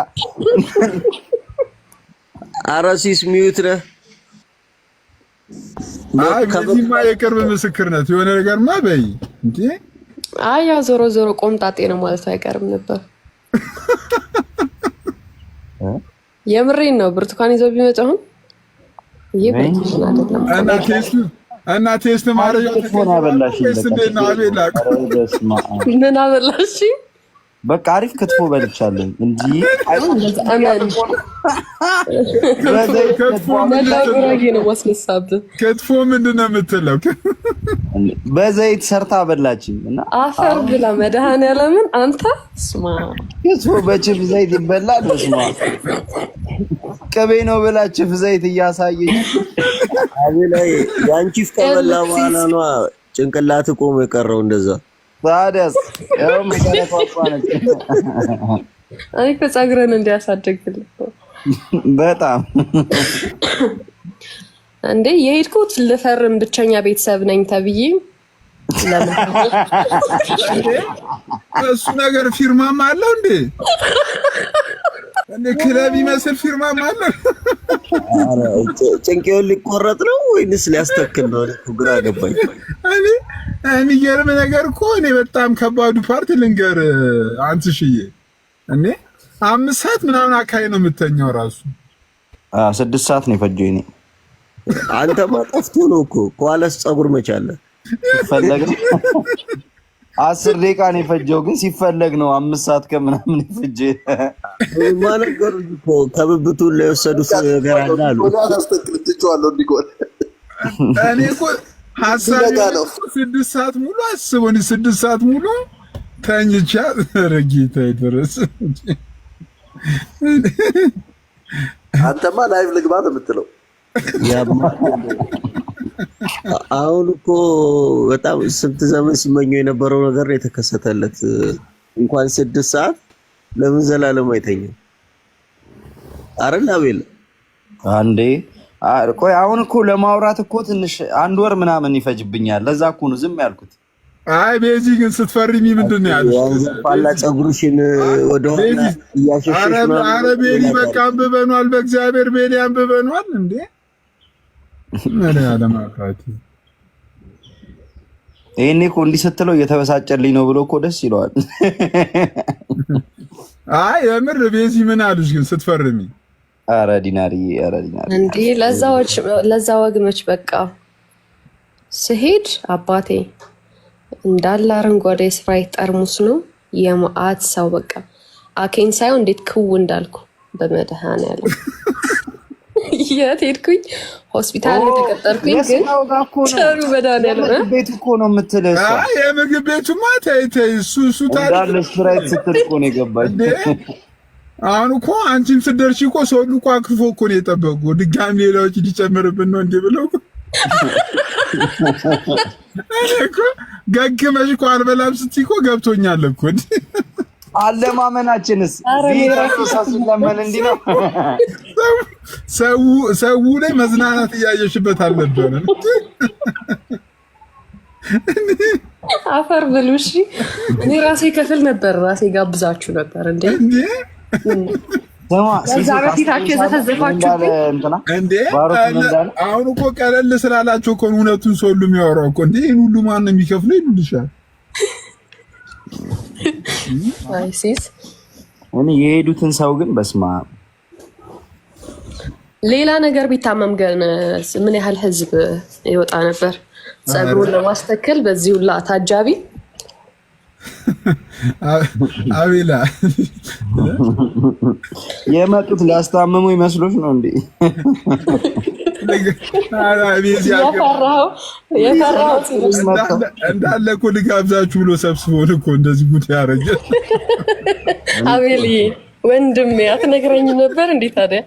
አራሲስ ሚዩት ነህ። ከዚህማ የቅርብ ምስክርነት የሆነ ነገርማ በይ እንዴ። አይ ያው ዞሮ ዞሮ ቆምጣጤ ነው ማለት አይቀርም ነበር። የምሬን ነው። ብርቱካን ይዘው ቢመጣ አሁን ይበልጥ አይደለም እና ቴስት ማረጃ ሆነ አበላሽ ምን አበላሽ? በቃ አሪፍ ክትፎ በልቻለሁ እንጂ ክትፎ ምንድን ነው የምትለው? በዘይት ሰርታ በላችኝ እና አፈር ብላ መድኃኒዓለምን አንተ ስማ። ክትፎ በችፍ ዘይት ይበላል? ስማ ቅቤ ነው ብላ ችፍ ዘይት እያሳየኝ አቤላይ ያንቺ ከበላ በኋላ ነው ጭንቅላት ቆሞ የቀረው እንደዛ። ታዲያስ ያው መሰረቷ እኔ ከጸጉረን እንዲያሳድግልህ በጣም እንዴ የሄድኩት ልፈርም ብቸኛ ቤተሰብ ነኝ ተብዬ እሱ ነገር ፊርማም አለው እንዴ? እንዴ ክለብ ይመስል ፊርማም አለው? ጭንቄውን ሊቆረጥ ነው ወይንስ ሊያስተክል ነው? ግራ ገባኝ። የሚገርም ነገር እኮ እኔ በጣም ከባዱ ፓርት ልንገር አንትሽዬ፣ እኔ 5 ሰዓት ምናምን አካባቢ ነው የምተኛው ራሱ 6 ሰዓት ነው የፈጀው። እኔ አንተማ ጠፍቶ ነው እኮ ከኋላስ ፀጉር መቻለ ሲፈለግ 10 ደቂቃ ነው የፈጀው፣ ግን ሲፈለግ ነው 5 ሰዓት ከምናምን የፈጀ ማነገሩ እኮ ከብብቱ ላይ ወሰዱት ነገር አለ አሉ። አስተክልትጫዋለሁ እንዲቆል እኔ እኮ ሐሳብ 6 ሰዓት ሙሉ አስቦኝ 6 ሰዓት ሙሉ ተኝቻ ረጊታ ይደረስ። አንተማ ላይቭ ልግባ ነው የምትለው? አሁን እኮ በጣም ስንት ዘመን ሲመኘው የነበረው ነገር የተከሰተለት። እንኳን 6 ሰዓት ለምን ዘላለም አይተኛም? አረላ ቤል አንዴ ቆይ አሁን እኮ ለማውራት እኮ ትንሽ 1 ወር ምናምን ይፈጅብኛል። ለዛ እኮ ነው ዝም ያልኩት። አይ ቤዚ ግን ስትፈርሚ ምንድን ነው ያልሽ? ባላ ፀጉርሽን ወደኋላ እያሸሸሽ ነው። አረ ቤሊ በቃ አንብበኗል፣ በእግዚአብሔር ቤሊ አንብበኗል እንዴ ምን ያለማካት። ይሄኔ እኮ እንዲህ ስትለው እየተበሳጨልኝ ነው ብሎ እኮ ደስ ይለዋል። አይ የምር ቤዚ ምን አሉሽ ግን ስትፈርሚ? አረ ዲናሪ እንዴ ለዛ ወግ መች በቃ ስሄድ አባቴ እንዳለ አረንጓዴ ስፕራይት ጠርሙስ ነው የመዓት ሰው በቃ አኬን ሳይሆን እንዴት ክው እንዳልኩ በመድኃኒዓለም የት ሄድኩኝ? ሆስፒታል የተቀጠርኩኝ። ግን ቸሩ መድኃኒዓለም ቤት እኮ ነው የምትለው። አይ የምግብ ቤቱማ ተይ እሱ ታዲያ እንዳለ ስፕራይት ስትል እኮ ነው የገባኝ። አሁን እኮ አንቺም ስትደርሺ እኮ ሰው ሁሉ እኮ አክፎ እኮ ነው የጠበቁ። ድጋሚ ሌላዎች ሊጨምርብን ነው እንዴ ብለው እኮ ገግመሽ እኮ አልበላም ስትይ እኮ ገብቶኛል እኮ አለማመናችንስ ሰው ሲለመን እንዲህ ነው። ሰው ላይ መዝናናት እያየሽበት አልነበረም። አፈር ብሉ። እሺ እኔ ራሴ ከፍል ነበር፣ ራሴ ጋብዛችሁ ነበር እንዴ ከዛ በፊታችሁ የተዘፈዘፋችሁ እንዴ። አሁን እኮ ቀለል ስላላቸው እኮ እውነቱን ሰው ሁሉ የሚያወራው እኮ እንዴ። ይሄን ሁሉ ማን ነው የሚከፍለው ይሉልሻል። አይሲስ እኔ የሄዱትን ሰው ግን በስማ ሌላ ነገር ቢታመም ግን ምን ያህል ህዝብ ይወጣ ነበር ጸጉሩን ለማስተከል በዚህ ሁላ ታጃቢ። አቤላ የመጡት ሊያስታምሙ ይመስሎች ነው እንዴ? እንዳለ እኮ ልጋብዛችሁ ብሎ ሰብስቦን እኮ እንደዚህ ጉድ ያረጀ። አቤልዬ ወንድሜ አትነግረኝም ነበር እንዴ ታዲያ?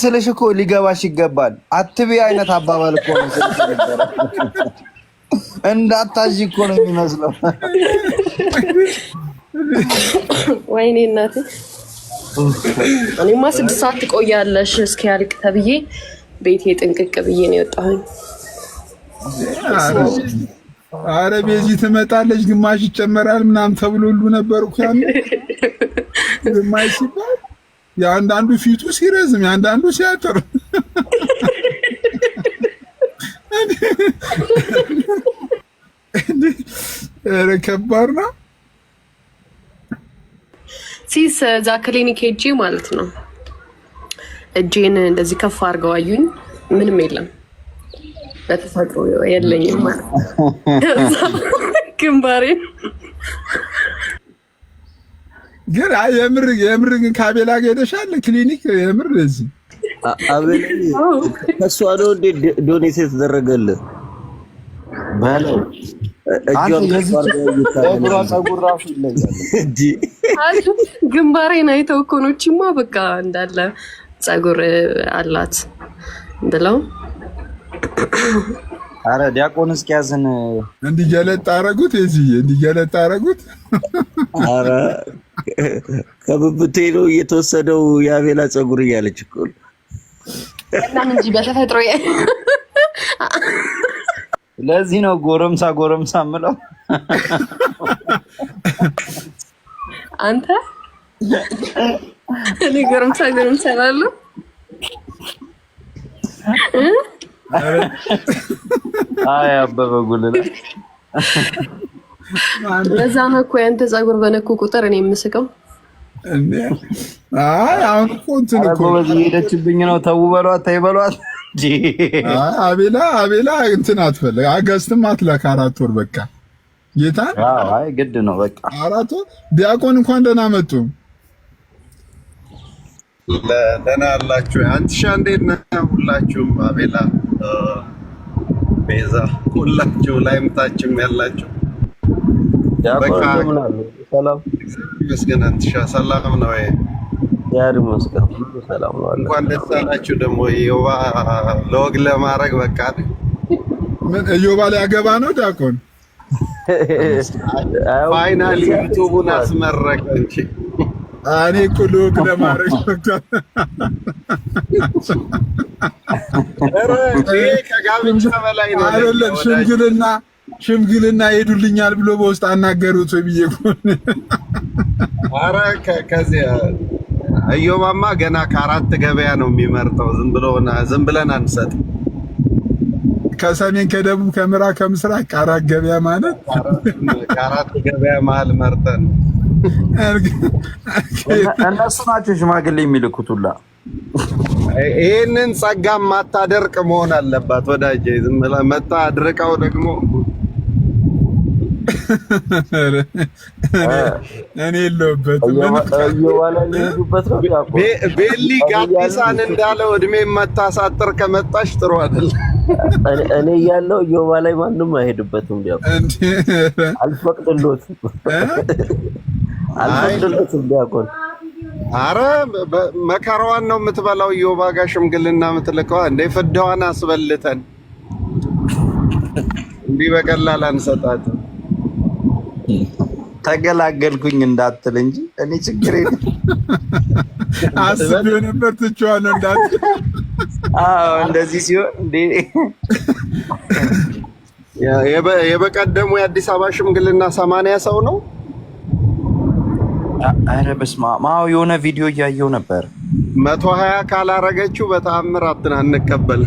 ስልሽ እኮ ሊገባሽ ይገባል። አትቤ አይነት አባባል እኮ ነው ስልሽ ነበር። እንዳታዥ እኮ ነው የሚመስለው። ወይኔ እናቴ እኔማ 6 ሰዓት ትቆያለሽ እስኪያልቅ ተብዬ ቤቴ ጥንቅቅ ብዬ ነው የወጣሁኝ። አረ ቤዚ ትመጣለች ግማሽ ይጨመራል ምናምን ተብሎ ሁሉ ነበር እኮ ያን ግማሽ ሲባል የአንዳንዱ ፊቱ ሲረዝም የአንዳንዱ ሲያጥር ከባድ ነው። ሲስ እዛ ክሊኒክ ሄጄ ማለት ነው እጄን እንደዚህ ከፍ አድርገው አዩኝ። ምንም የለም በተፈጥሮ የለኝም ማለት ግንባሬን ግን የምር ግን ከአቤላ ጋር ሄደሻል ክሊኒክ? የምር እዚህ አቤላ ከሷ ነው እንዴ ዶኔት የተደረገልህ? ባለው ግንባሬን አይተው እኮ ነው እቺማ በቃ እንዳለ ጸጉር አላት ብለው። አረ ዲያቆን እስኪያዝን እንዲገለጥ አረጉት። እዚህ እንዲገለጥ አረጉት። አረ ከብብቴ ነው እየተወሰደው የአቤላ ጸጉር እያለች እኮ እናም እንጂ በተፈጥሮ ለዚህ ነው ጎረምሳ ምለው። አንተ እኔ ጎረምሳ እላለሁ። አይ አበበ ጉልላ ለዛ ነው እኮ ያንተ ጸጉር በነኩ ቁጥር እኔ የምስቀው። አይ አሁን እኮ እንትን እኮ በዚህ ሄደችብኝ ነው። ተው በሏት ተይ በሏት። አቤላ እንትን አትፈልግ አገስትም አትለካ 4 ወር በቃ ጌታ። አይ ግድ ነው በቃ 4 ወር። ዲያቆን እንኳን ደህና መጡ። ደህና አላችሁ? አንትሻ እንዴት ነህ? ሁላችሁም አቤላ፣ ቤዛ ሁላችሁ ላይም ታችም ያላችሁ ዲያቆን እንደምን አሉ? ሰላም ይመስገን። አንትሻ ሰላም ነው? ያር መስከረ ሰላም ነው። እንኳን ደስ አላችሁ። ደግሞ ዮባ ለወግ ለማድረግ በቃ ምን ዮባ ሊያገባ ነው ዲያቆን? ፋይናሊ ዩቲዩቡን አስመረቀ እንጂ እኔ እኮ ለወግ ለማድረግ በቃ ከጋብቻ በላይ ነው አይደለም። ሽምግልና ሄዱልኛል ብሎ በውስጥ አናገሩት ወይ ብዬ እኮ። ኧረ ከዚህ እዮባማ ገና ከ4 ገበያ ነው የሚመርጠው። ዝም ብለን አንሰጥ። ከሰሜን ከደቡብ ከምዕራብ ከምስራቅ 4 ገበያ ማለት ከ4 ገበያ መሀል መርጠን እነሱ ናቸው ሽማግሌ የሚልኩት ሁላ። ይህንን ጸጋ ማታደርቅ መሆን አለባት ወዳጄ። ዝም ብለህ መታ አድርቀው ደግሞ እኔ የለሁበትም። ቤሊ ጋዲሳን እንዳለው እድሜ መታሳጥር ከመጣሽ ጥሩ አይደለም። እኔ እያለሁ ዮባ ላይ ማንም አይሄድበትም። አልፈቅድሎትም። ዲያቆን አረ መከራዋን ነው የምትበላው። ዮባ ጋር ሽምግልና የምትልከዋ እንደ ፍዳዋን አስበልተን እንዲህ በቀላል አንሰጣትም። ተገላገልኩኝ እንዳትል እንጂ እኔ ችግር የለም። አስቤው ነበር ትቼዋለሁ እንዳትል። አዎ እንደዚህ ሲሆን እንዴ የበቀደሙ የአዲስ አበባ ሽምግልና 80 ሰው ነው። አረ በስመ አብ። አዎ የሆነ ቪዲዮ እያየሁ ነበር። 120 ካላረገችው በተአምር አንቀበል።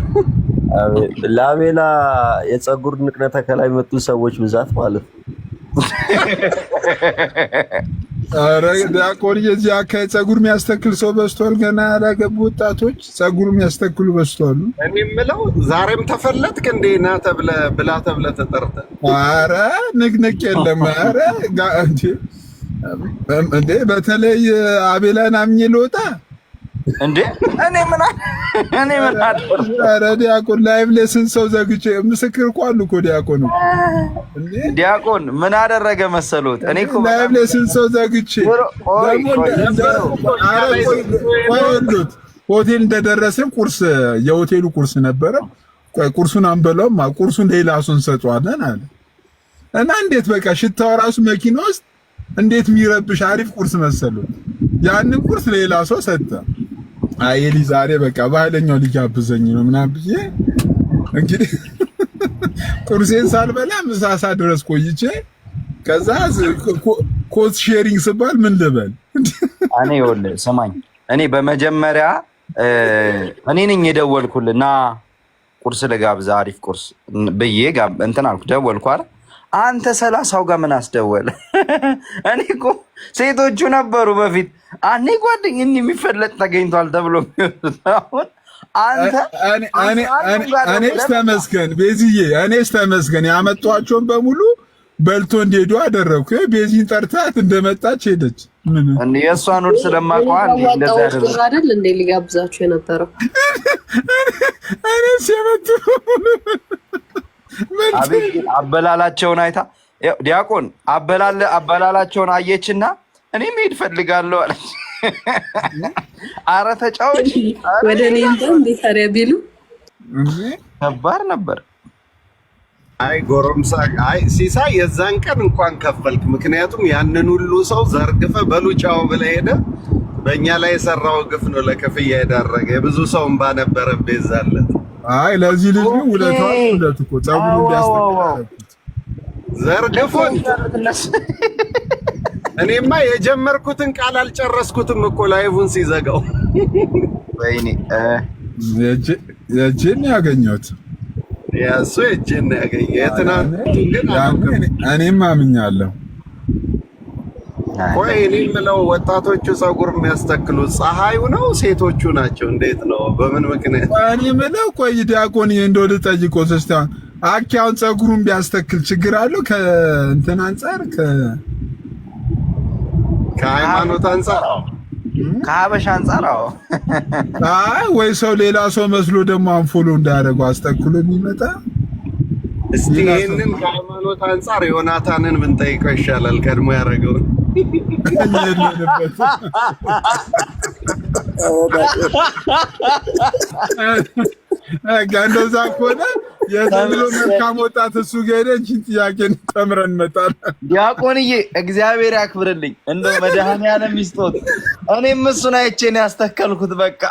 ለአቤላ የፀጉር ንቅለ ተከላ የመጡ ሰዎች ብዛት ማለት ነው። አረ ዲያቆን የዚህ አካባቢ ፀጉር የሚያስተክል ሰው በዝቷል። ገና ያላገቡ ወጣቶች ፀጉር የሚያስተክሉ በዝቷል። እኔ የምለው ዛሬም ተፈለጥክ እንዴ ና ብላ ተብለ ተጠርተህ። አረ ንቅንቅ የለም። አረ እንዴ በተለይ አቤላን አምኜ ልወጣ እንዴ እኔ ምን አደረኩ? አረ ዲያቆን ላይቭ ለስንት ሰው ዘግቼ ምስክር እኮ አሉ እኮ ዲያቆን እንዴ ዲያቆን ምን አደረገ መሰሎት? እኔ እኮ ላይቭ ለስንት ሰው ዘግቼ ሆቴል እንደደረስን ቁርስ የሆቴሉ ቁርስ ነበረ። ቁርሱን አንበላውም፣ ቁርሱን ሌላ ሰው እንሰጠዋለን አለ እና እንዴት በቃ ሽታው ራሱ መኪና ውስጥ እንዴት የሚረብሽ አሪፍ ቁርስ መሰሉት። ያንን ቁርስ ሌላ ሰው ሰጠ። አየሊ ዛሬ በቃ ባህለኛው ሊጋብዘኝ ነው ምናምን ብዬ እንግዲህ ቁርሴን ሳልበላ ምሳሳ ድረስ ቆይቼ ከዛ ኮስት ሼሪንግ ስባል ምን ልበል? እኔ ይኸውልህ ስማኝ፣ እኔ በመጀመሪያ እኔ ነኝ የደወልኩልና ቁርስ ልጋብዛ አሪፍ ቁርስ ብዬ እንትን አልኩ፣ ደወልኩ አይደል? አንተ 30ው ጋር ምን አስደወለ? እኔ እኮ ሴቶቹ ነበሩ በፊት እኔ ጓደኛ የሚፈለጥ ተገኝቷል ተብሎ አሁን አንተ እኔስ ተመስገን ቤዚዬ፣ እኔስ ተመስገን ያመጣቸውን በሙሉ በልቶ እንዲሄዱ አደረኩ። ቤዚን ጠርታት እንደመጣች ሄደች። ምን እንዴ የእሷን ወድ ስለማውቀው እንደዛ ያደረኩ አይደል እንዴ ሊጋብዛችሁ የነበረው እኔስ የመጡ አበላላቸውን አይታ ዲያቆን አበላላቸውን አየችና እኔ መሄድ ፈልጋለሁ አለች። አረ ተጫወች ወደ እኔ እንዴ ታዲያ ቢሉ ከባድ ነበር። አይ ጎረምሳ፣ አይ ሲሳይ የዛን ቀን እንኳን ከፈልክ። ምክንያቱም ያንን ሁሉ ሰው ዘርግፈ በሉጫው ብለህ ሄደህ በእኛ ላይ የሰራው ግፍ ነው ለክፍያ የዳረገ። የብዙ ሰው እንባ ነበረ ቤዛለት። አይ ለዚህ ልጅ ነው ውለቱ እኮ ጸጉሩ እንዲያስተካክል ዘርግፎን። እኔማ የጀመርኩትን ቃል አልጨረስኩትም እኮ ላይቭን ሲዘጋው። ወይኔ የእጄን ያገኘሁት ያሱ የእጄን ያገኘ የትናንቱ ግን እኔም አምኛለሁ። ቆይ እኔ የምለው ወጣቶቹ ፀጉር የሚያስተክሉት ፀሐዩ ነው ሴቶቹ ናቸው? እንዴት ነው? በምን ምክንያት? እኔ የምለው ቆይ ዲያቆን እንደው ልጠይቅዎት እስኪ አኪ አሁን ፀጉሩን ቢያስተክል ችግር አለው ከእንትን አንፃር ከሃይማኖት አንፃር ከሀበሻ አንፃር? አይ ወይ ሰው ሌላ ሰው መስሎ ደግሞ አንፎሎ እንዳያደርገው አስተክሎ የሚመጣ እስቲ ይሄንን ከሃይማኖት አንፃር ዮናታንን ብንጠይቀው ይሻላል። ቀድሞ ያደረገውን እንደዛ ከሆነ የዘንድሮ መልካም ወጣት እሱ ጋር ሄደን ይህን ጥያቄን ተምረን እንመጣለን። ዲያቆንዬ እግዚአብሔር ያክብርልኝ፣ እንደው መድኃኒዓለም ይስጦት። እኔም እሱን አይቼ ነው ያስተከልኩት። በቃ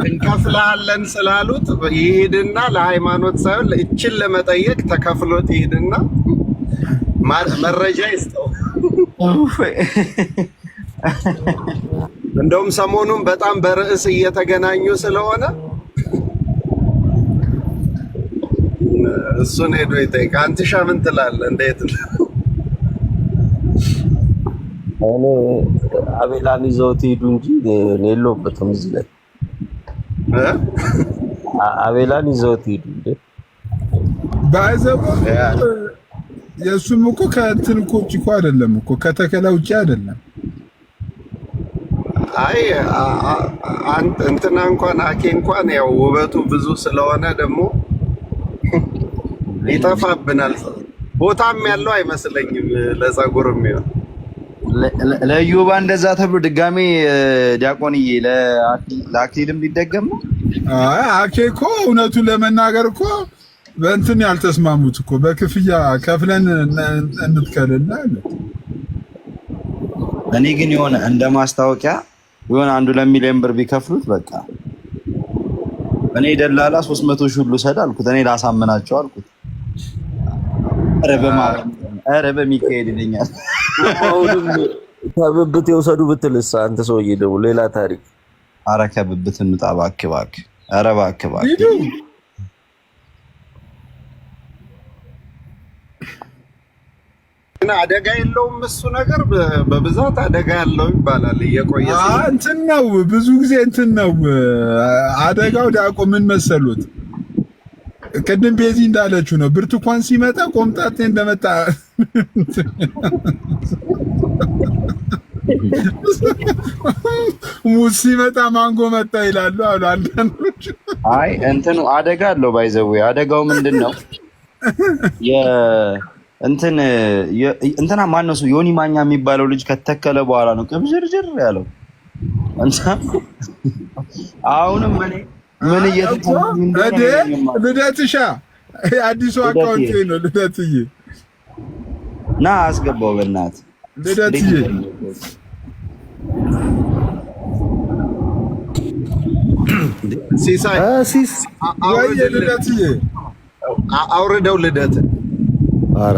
እንከፍልሃለን ስላሉት ይሄድና ለሃይማኖት ሳይሆን እችን ለመጠየቅ ተከፍሎት ይሄድና መረጃ ይስጠው። እንደውም ሰሞኑን በጣም በርዕስ እየተገናኙ ስለሆነ እሱን ሄዶ ይጠይቅ። አንትሻ ምን ትላለህ? እንዴት ነው? እኔ አቤላን ይዘውት ሄዱ እንጂ እኔ የለሁበትም እዚህ ላይ። አቤላን ይዘውት ሄዱ እንዴ ባይዘው የእሱም እኮ ከእንትን እኮ ውጭ እኮ አይደለም እኮ ከተከላ ውጭ አይደለም። አይ እንትና እንኳን አኬ እንኳን ያው ውበቱ ብዙ ስለሆነ ደግሞ ይጠፋብናል። ቦታም ያለው አይመስለኝም ለፀጉር የሚሆን ለዩባ እንደዛ ተብሎ ድጋሜ ዲያቆንዬ ለአክሊልም ሊደገም ነው። አኬ እኮ እውነቱን ለመናገር እኮ በእንትን ያልተስማሙት እኮ በክፍያ ከፍለን እንትከልና አለ። እኔ ግን የሆነ እንደ ማስታወቂያ የሆነ 1 ሚሊዮን ብር ቢከፍሉት በቃ እኔ ደላላ 300 ሺህ ሁሉ ሰድ አልኩት። እኔ ላሳምናቸው አልኩት። ኧረ በሚካኤል ይለኛል። አሁንም ከብብት የወሰዱ ብትልስ አንተ ሰውዬ ደግሞ ሌላ ታሪክ። ኧረ ከብብት እንውጣ እባክህ እባክህ። ኧረ እባክህ እባክህ። እና አደጋ የለውም እሱ ነገር በብዛት አደጋ ያለው ይባላል። እየቆየ እንትን ነው ብዙ ጊዜ እንትን ነው አደጋው። ዳቆ ምን መሰሉት? ቅድም ቤዚ እንዳለችው ነው። ብርቱካን ሲመጣ ቆምጣጤ እንደመጣ ሙዝ ሲመጣ ማንጎ መጣ ይላሉ አሉ አንዳንዶች። አይ እንትኑ አደጋ አለው ባይዘው። አደጋው ምንድነው? እንትና ማነው እሱ ዮኒ ማኛ የሚባለው ልጅ ከተከለ በኋላ ነው ቅብዥርጅር ያለው። አሁንም ምን ልደትሻ አዲሱ አካውንት ነው። ልደትዬ ና አስገባው በእናትህ ልደትዬ። ሲሳይ ወይ ልደትዬ አውርደው ልደት ኧረ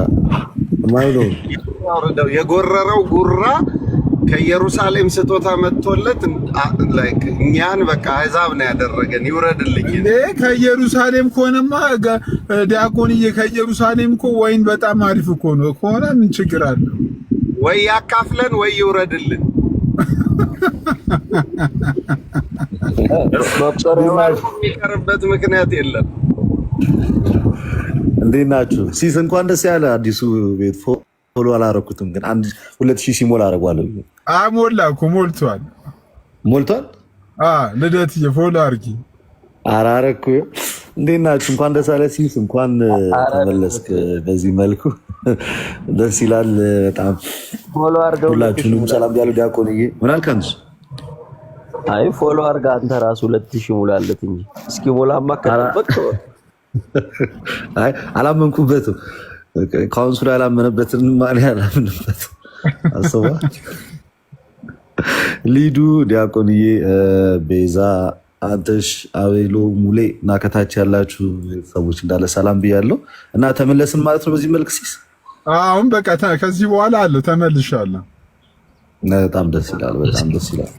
ማይለው አውርደው። የጎረረው ጉራ ከኢየሩሳሌም ስጦታ መጥቶለት ላይክ እኛን በቃ አሕዛብ ነው ያደረገን። ይውረድልኝ። ከኢየሩሳሌም ከሆነማ ዲያቆንዬ ከኢየሩሳሌም እኮ ወይን በጣም አሪፍ እኮ ነው። ከሆነ ምን ችግር አለ? ወይ ያካፍለን ወይ ይውረድልን። የሚቀርበት ምክንያት የለም። እንዴት ናችሁ? ሲስ እንኳን ደስ ያለ አዲሱ ቤት ፎሎ አላረኩትም፣ ግን 2000 ሲሞላ አረጋለሁ። ሞላ እኮ ሞልቷል። ልደትዬ ፎሎ አድርጊ። አራረኩ። እንዴት ናችሁ? እንኳን ደስ ያለ ሲስ፣ እንኳን ተመለስክ። በዚህ መልኩ ደስ ይላል በጣም። ፎሎ አድርገው ሁላችሁንም ሰላም ያለው ዲያቆንዬ ምን አልከንስ? አይ ፎሎ አድርጋ አንተ ራሱ 2000 ሙላለት እንጂ እስኪ ሞላማ ከጠበቅ። አይ አላመንኩበትም። ካውንስሉ ያላመነበትን ማን ያላመነበት አሰባ። ሊዱ ዲያቆንዬ፣ ቤዛ፣ አንተሽ፣ አቤሎ፣ ሙሌ እና ከታች ያላችሁ ሰዎች እንዳለ ሰላም ብያለሁ። እና ተመለስን ማለት ነው በዚህ መልክ ሲስ። አሁን በቃ ከዚህ በኋላ አለ ተመልሻለሁ። በጣም ደስ ይላል። በጣም ደስ ይላል።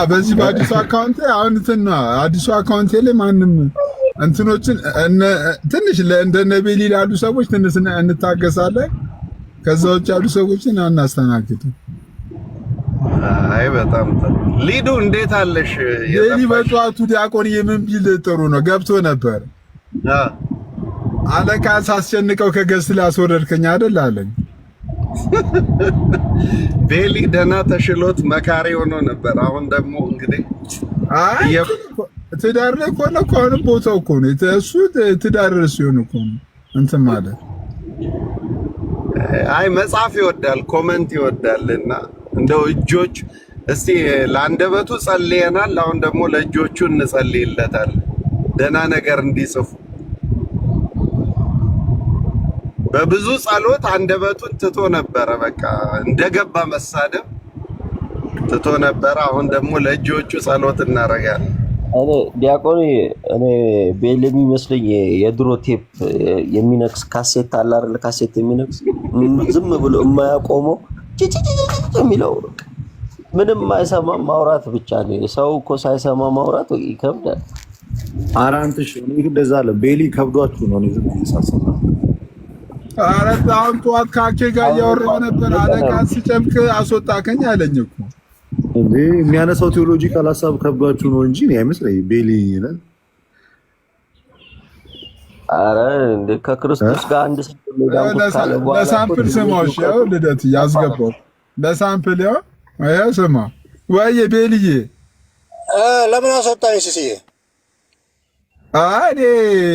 በዚህ በአዲሱ አካውንቴ አሁን እንትና አዲሱ አካውንቴ ላይ ማንም እንትኖችን ትንሽ እንደነ ቤሊ ላሉ ሰዎች ትንሽ እንታገሳለን። ከዛ ውጭ ያሉ ሰዎችን አናስተናግድም። አይ በጣም ሊዱ እንዴት አለሽ? ቤሊ በጠዋቱ ዲያቆን የምን ቢል ጥሩ ነው ገብቶ ነበር። አለቃ ሳስጨንቀው ከገስት ላስወረድከኝ አይደል አለኝ። ቤሊ ደህና ተሽሎት መካሪ ሆኖ ነበር። አሁን ደግሞ እንግዲህ ትዳር ላይ እኮ ነው። አሁንም ቦታው እኮ ነው እሱ ትዳር ሲሆን እኮ ነው እንትን ማለት። አይ መጽሐፍ ይወዳል፣ ኮመንት ይወዳልና እንደው እጆች እስቲ ለአንደበቱ ጸልየናል። አሁን ደግሞ ለእጆቹ እንጸልይለታል ደህና ነገር እንዲጽፉ። በብዙ ጸሎት አንደበቱን ትቶ ነበረ። በቃ እንደገባ መሳደብ ትቶ ነበረ። አሁን ደግሞ ለእጆቹ ጸሎት እናደርጋለን። እኔ ዲያቆን እኔ ቤል የሚመስለኝ የድሮ ቴፕ የሚነክስ ካሴት አለ አይደል? ካሴት የሚነክስ ዝም ብሎ የማያቆመው የሚለው ምንም አይሰማም፣ ማውራት ብቻ ነው። ሰው እኮ ሳይሰማ ማውራት ይከብዳል። አራንትሽ እኔ እንደዛ አለ። ቤሊ ከብዷችሁ ነው ነው ዝም ይሳሰባ። ኧረ አሁን ጠዋት ካኬ ጋር እያወራሁ ነበር። አለቃ ሲጨምቅ አስወጣከኝ አለኝ እኮ እንዴ። የሚያነሳው ቴዎሎጂካል ሐሳብ ከብዷችሁ ነው እንጂ አይመስለኝም። ቤሊ ነን። ኧረ እንደ ከክርስቶስ ጋር አንድ ሰው ለሳምፕል ስማሽ ያው ልደት ያስገባው ለሳምፕል ያው ስማ ወይ ቤልዬ ለምን አስወጣኝ ሲሲዬ? እኔ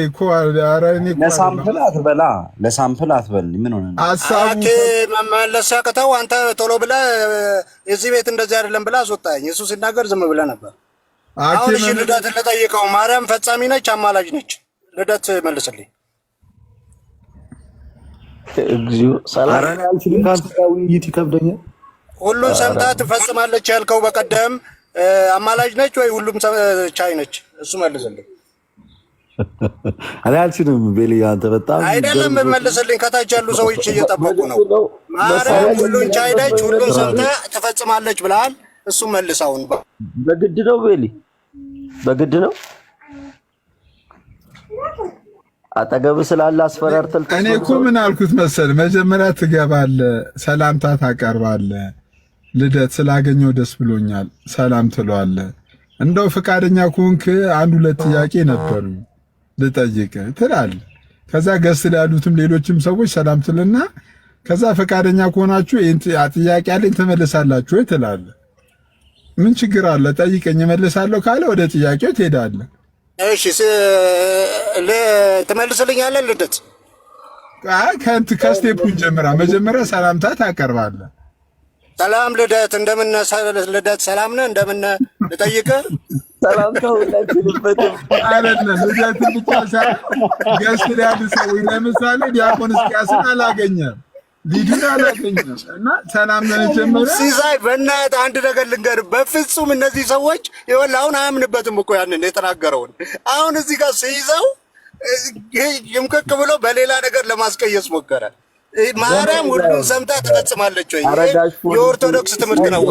እኮ ኧረ እኔ እኮ ለሳምፕል አትበላ፣ ለሳምፕል አትበል። ምን ሆነ ነው አሳቂ መመለስ ያቅተው? አንተ ቶሎ ብለህ የዚህ ቤት እንደዚህ አይደለም ብለህ አስወጣኝ። እሱ ሲናገር ዝም ብለህ ነበር። አሁን እሺ ልደትን ልጠይቀው። ማርያም ፈጻሚ ነች አማላጅ ነች? ልደት መልስልኝ። እግዚኦ ሰላም አልችልም። ከአንተ ጋር ውይይት ይከብደኛል። ሁሉን ሰምታ ትፈጽማለች ያልከው በቀደም አማላጅ ነች ወይ ሁሉም ቻይ ነች? እሱ መልስልኝ። እኔ አልችልም። ቤሊ አንተ በጣም አይደለም መልስልኝ። ከታች ያሉ ሰዎች እየጠበቁ ነው። ማርያም ሁሉን ቻይ ነች፣ ሁሉን ሰምታ ትፈጽማለች ብለሃል። እሱ መልሳውን በግድ ነው ቤሊ፣ በግድ ነው። አጠገብ ስላለ አስፈራርተል። እኔ እኮ ምን አልኩት መሰል፣ መጀመሪያ ትገባለህ፣ ሰላምታ ታቀርባለህ። ልደት ስላገኘው ደስ ብሎኛል ሰላም ትለዋለህ። እንደው ፈቃደኛ ከሆንክ አንድ ሁለት ጥያቄ ነበሩ ልጠይቅ ትላለህ። ከዛ ገስ ያሉትም ሌሎችም ሰዎች ሰላም ትልና ከዛ ፈቃደኛ ከሆናችሁ ጥያቄ አለኝ ትመልሳላችሁ ወይ ትላለህ። ምን ችግር አለ? ጠይቀኝ እመልሳለሁ ካለ ወደ ጥያቄው ትሄዳለህ። እሺ ትመልስልኛለህ ልደት? አይ ከስቴፑን ጀምራ መጀመሪያ ሰላምታ ታቀርባለህ። ሰላም ልደት፣ እንደምን ልደት? ሰላም ነህ? እንደምን ልጠይቅህ? ሰላምታው ለክልበትም አይደለም ልደት ብቻ ሳይሆን ገስ ያሉ ሰዎች ለምሳሌ ዲያቆን እስኪያስን አላገኘም፣ ሊዱን አላገኘም እና ሰላም ለመጀመሪያ ሲሳይ በእናትህ አንድ ነገር ልንገርህ፣ በፍጹም እነዚህ ሰዎች ይኸውልህ አሁን አያምንበትም እኮ ያንን የተናገረውን። አሁን እዚህ ጋር ሲይዘው ይምክክ ብሎ በሌላ ነገር ለማስቀየስ ሞከረ። ማርያም ሁሉን ሰምታ ትፈጽማለች ወይ? የኦርቶዶክስ ትምህርት ነው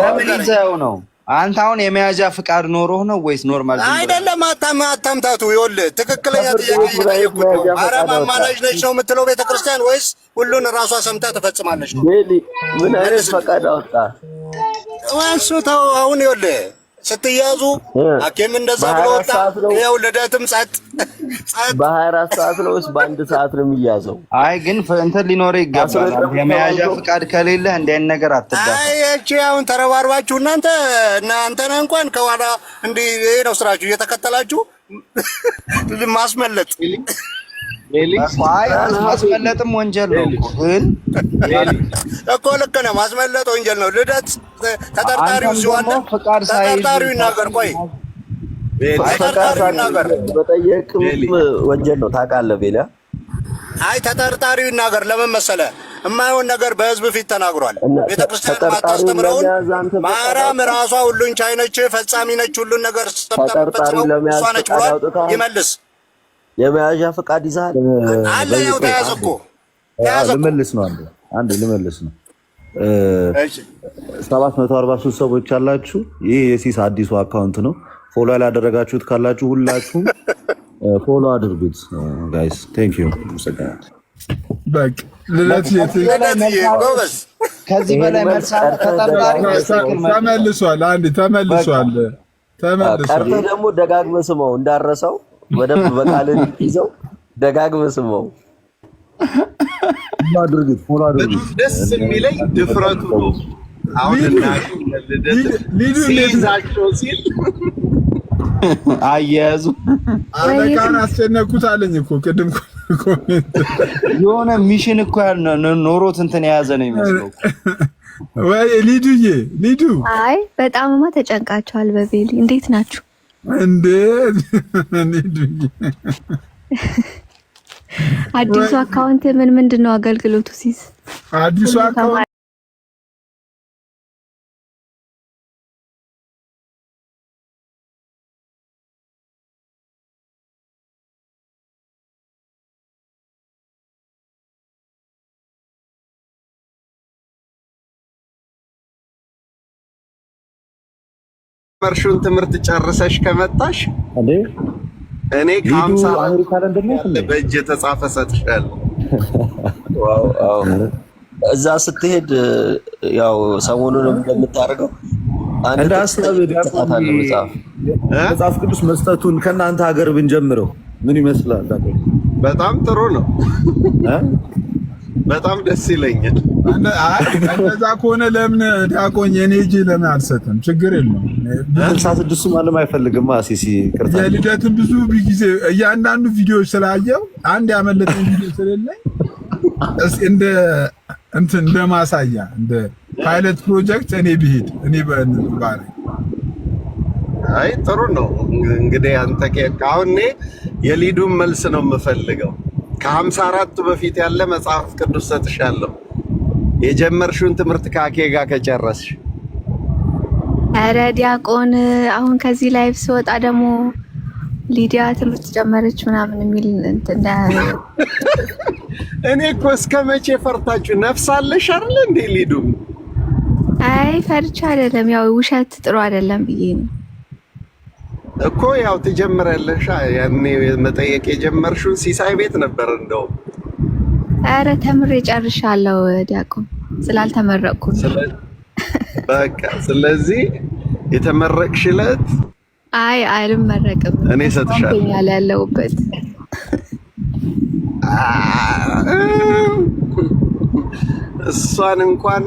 ነው። አንተ አሁን የመያዣ ፍቃድ ኖሮህ ነው ወይስ ኖርማል? አይደለም። አታምታቱ። ይኸውልህ ትክክለኛ ጥያቄ እየጠየኩት ነው። ማርያም አማላጅ ነች ነው የምትለው ቤተክርስቲያን ወይስ ሁሉን እራሷ ሰምታ ትፈጽማለች ነው? ምን አይነት ፈቃድ አወጣ? እሱ ተው። አሁን ይኸውልህ ስትያዙ ሐኪም እንደዛ ብሎ ወጣ። ይኸው ልደትም ጸጥ በ24 ሰዓት ነው ወይስ በአንድ ሰዓት ነው የሚያዘው? አይ ግን እንትን ሊኖርህ ይገባል። የመያዣ ፍቃድ ከሌለህ እንደ አይነት ነገር አትዳፈር። አይ እቺ አሁን ተረባርባችሁ እናንተን እንኳን ከኋላ እንዲህ ይሄ ነው ስራችሁ፣ እየተከተላችሁ ማስመለጥ። አይ ማስመለጥም ወንጀል ነው ግን እኮ ልክ ነህ። ማስመለጥ ወንጀል ነው። ልደት ተጠርጣሪው ሲዋለ ተጠርጣሪው ይናገር። ቆይ ተጠርጣሪው ይናገር። በጠየቅም ወንጀል ነው ታውቃለህ ቤላ። አይ ተጠርጣሪው ይናገር። ለምን መሰለህ? የማይሆን ነገር በህዝብ ፊት ተናግሯል። ቤተክርስቲያን ማታስተምረውን ማርያም ራሷ ሁሉን ቻይ ነች፣ ፈጻሚ ነች፣ ሁሉን ነገር ስትፈጽመው እሷ ነች ብሏል። ይመልስ። የመያዣ ፈቃድ ይዛል አለ። ያው ተያዘ እኮ ልመልስ ነው። አንድ ልመልስ ነው። 743 ሰዎች አላችሁ። ይህ የሲስ አዲሱ አካውንት ነው። ፎሎ ያላደረጋችሁት ካላችሁ ሁላችሁም ፎሎ አድርጉት ጋይስ። ቴንክ ዩ። በቃ ልለት ጎበዝ። ከዚህ በላይ ተመልሷል። አንድ ተመልሷል። ቀርተህ ደግሞ ደጋግመህ ስማው እንዳረሰው ወደብ በቃልን ይዘው ደጋግመህ ስማው። ፎሎ አድርጉት። ደስ የሚለኝ ድፍረቱ ነው። አሁን ሊዱ ይዛቸው ሲል አያያዙ አለቃን አስጨነቁት አለኝ እኮ ቅድም ኮሜንት የሆነ ሚሽን እኮ ኖሮት እንትን የያዘ ነው የሚመስለው። ወይ ሊዱዬ፣ ሊዱ አይ በጣምማ ተጨንቃችኋል። በቤሊ እንዴት ናችሁ? እንዴት ሊዱዬ? አዲሱ አካውንት ምንድን ነው አገልግሎቱ? ሲስ አዲሱ አካውንት መርሹን ትምህርት ጨርሰሽ ከመጣሽ እኔ ከ50 በእጅ የተጻፈ ሰጥሻለሁ። እዛ ስትሄድ ያው ሰሞኑንም እንደምታደርገው አንድ መጽሐፍ ቅዱስ መስጠቱን ከእናንተ ሀገር ብንጀምረው ምን ይመስላል? በጣም ጥሩ ነው። በጣም ደስ ይለኛል። እንደዛ ከሆነ ለምን ዲያቆን የኔ እጅ ለምን አልሰጥም? ችግር የለውም። 66 ማለም አይፈልግም። አሲሲ ቅርታ የልደትን ብዙ ጊዜ እያንዳንዱ ቪዲዮ ስላየው አንድ ያመለጠኝ ቪዲዮ ስለሌለኝ እንደ እንትን እንደ ማሳያ እንደ ፓይለት ፕሮጀክት እኔ ብሄድ እኔ ባሪ አይ ጥሩ ነው እንግዲህ አንተ አሁን እኔ የሊዱን መልስ ነው የምፈልገው። ከ54 በፊት ያለ መጽሐፍ ቅዱስ ሰጥሻለሁ የጀመርሽውን ትምህርት ከአኬ ጋር ከጨረስሽ። ኧረ ዲያቆን አሁን ከዚህ ላይቭ ስወጣ ደግሞ ሊዲያ ትምህርት ጨመረች ምናምን የሚል እንትን እኔ እኮ እስከ መቼ ፈርታችሁ ነፍስ አለሽ አይደል እንዴ ሊዱ? አይ ፈርቻ አይደለም፣ ያው ውሸት ጥሩ አይደለም ብዬ ነው እኮ። ያው ትጀምራለሽ። ያኔ መጠየቅ የጀመርሽው ሲሳይ ቤት ነበር እንደው። ኧረ ተምሬ ጨርሻለሁ ዲያቆን፣ ስላልተመረቅኩ በቃ ስለዚህ የተመረቅሽለት አይ አልመረቅም። እኔ ሰጥሻለሁ ያለሁበት እሷን እንኳን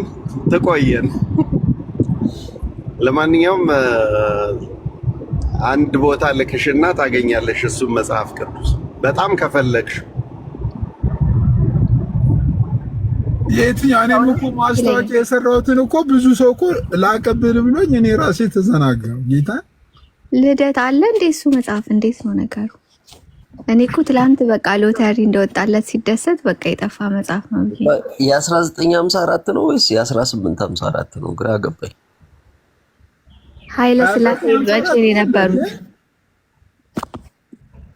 ትቆየን። ለማንኛውም አንድ ቦታ ልክሽና ታገኛለሽ እሱም መጽሐፍ ቅዱስ በጣም ከፈለግሽ። የትኛው እኔም እኮ ማስታወቂያ የሰራሁትን እኮ ብዙ ሰው እኮ ላቀብል ብሎኝ እኔ ራሴ ተዘናጋው። ጌታ ልደት አለ እንዴ? እሱ መጽሐፍ እንዴት ነው ነገሩ? እኔ እኮ ትላንት በቃ ሎተሪ እንደወጣለት ሲደሰት በቃ የጠፋ መጽሐፍ ነው። የ1954 ነው ወይስ የ1854 ነው? ግራ ገባኝ። ኃይለ ሥላሴ መቼ ነው የነበሩት?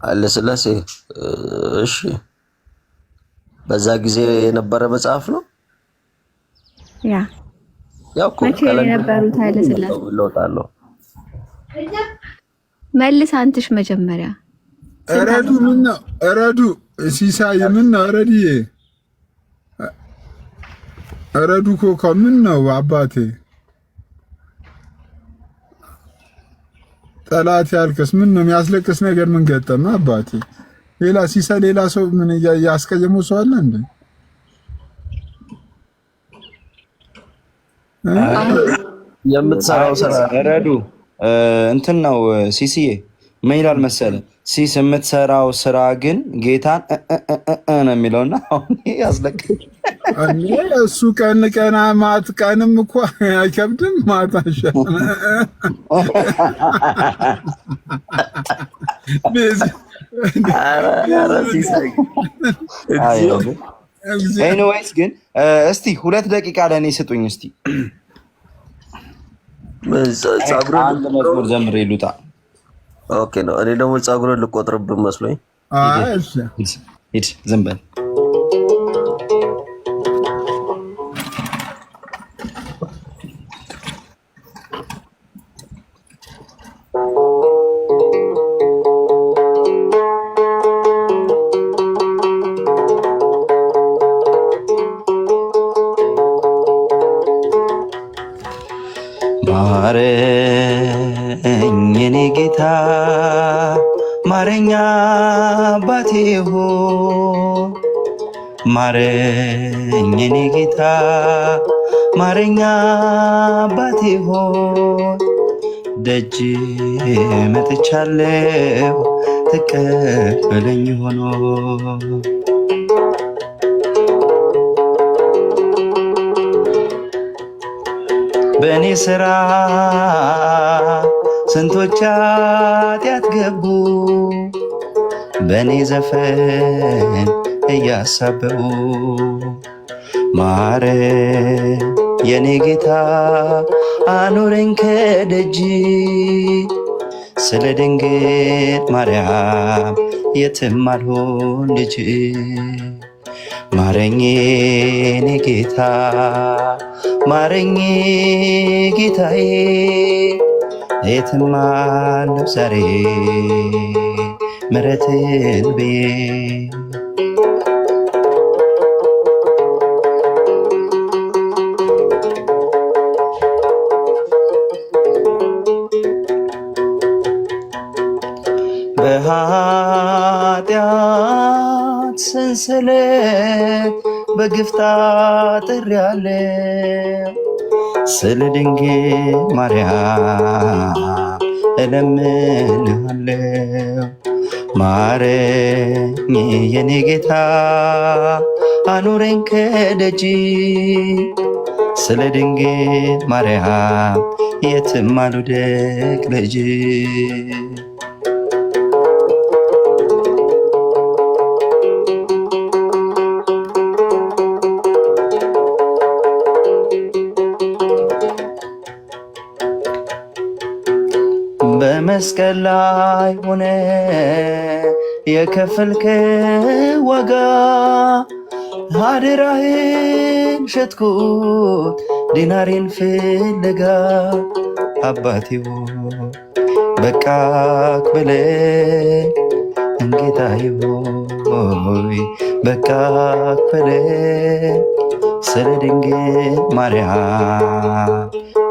ኃይለ ሥላሴ እሺ፣ በዛ ጊዜ የነበረ መጽሐፍ ነው። ያው መቼ ነው የነበሩት ኃይለ ሥላሴ? ለውጣለሁ መልስ አንትሽ መጀመሪያ እረዱ ምን ነው እረዱ ሲሳይ ምን ነው እረድዬ እረዱ ኮካ ምን ነው አባቴ ጠላት ያልከስ ምን ነው የሚያስለቅስ ነገር ምን ገጠመ አባቴ? ሌላ ሲሳይ ሌላ ሰው ምን ያስቀየመው ሰው አለ እንዴ? የምትሰራው ስራ እረዱ እንትን ነው ሲሲዬ ምን ይላል መሰለህ? ሲስ የምትሰራው ስራ ግን ጌታን ነው የሚለውና አሁን ያስለቅቅ እሱ ቀን ማት ቀንም እኮ አይከብድም ማታሻ ኤኒዌይስ ግን እስቲ 2 ደቂቃ ለእኔ ስጡኝ እስቲ አንድ መዝሙር ዘምሬ ልውጣ። ኦኬ ነው። እኔ ደግሞ ጸጉርን ልቆጥርብህ መስሎኝ። ሂድ ዝም በል። ማረኝ የኔ ጌታ ማረኛ አባቴ ሆይ ማረኝ የኔ ጌታ ማረኛ አባቴ ሆይ ደጅ መጥቻለሁ ተቀበለኝ ሆኖ በእኔ ስራ ስንቶች ኃጢአት ገቡ በእኔ ዘፈን እያሳበቡ ማረኝ የኔ ጌታ አኑረኝ ከደጅ ስለ ድንግል ማርያም የትም አልሆን ልጅ ማረኝ የኔ ጌታ ማረኝ ጌታዬ የትም አለው ዛሬ ምሕረትን ብዬ በኃጢአት ሰንሰለት በግፍ ታጥሬአለሁ ስለ ድንግል ማርያም እለምንሃለሁ ማረኝ የኔ ጌታ አኑረኝ ከደጅ ስለ ድንግል ማርያም የትም አልወድቅ ልጅ በመስቀል ላይ ሆነ የከፈልከ ዋጋ አደራህን ሸጥኩት ዲናሬን ፍለጋ አባቴው በቃክ በለኝ ጌታዬ ሆይ በቃክ በለኝ ስለ ድንግል ማርያም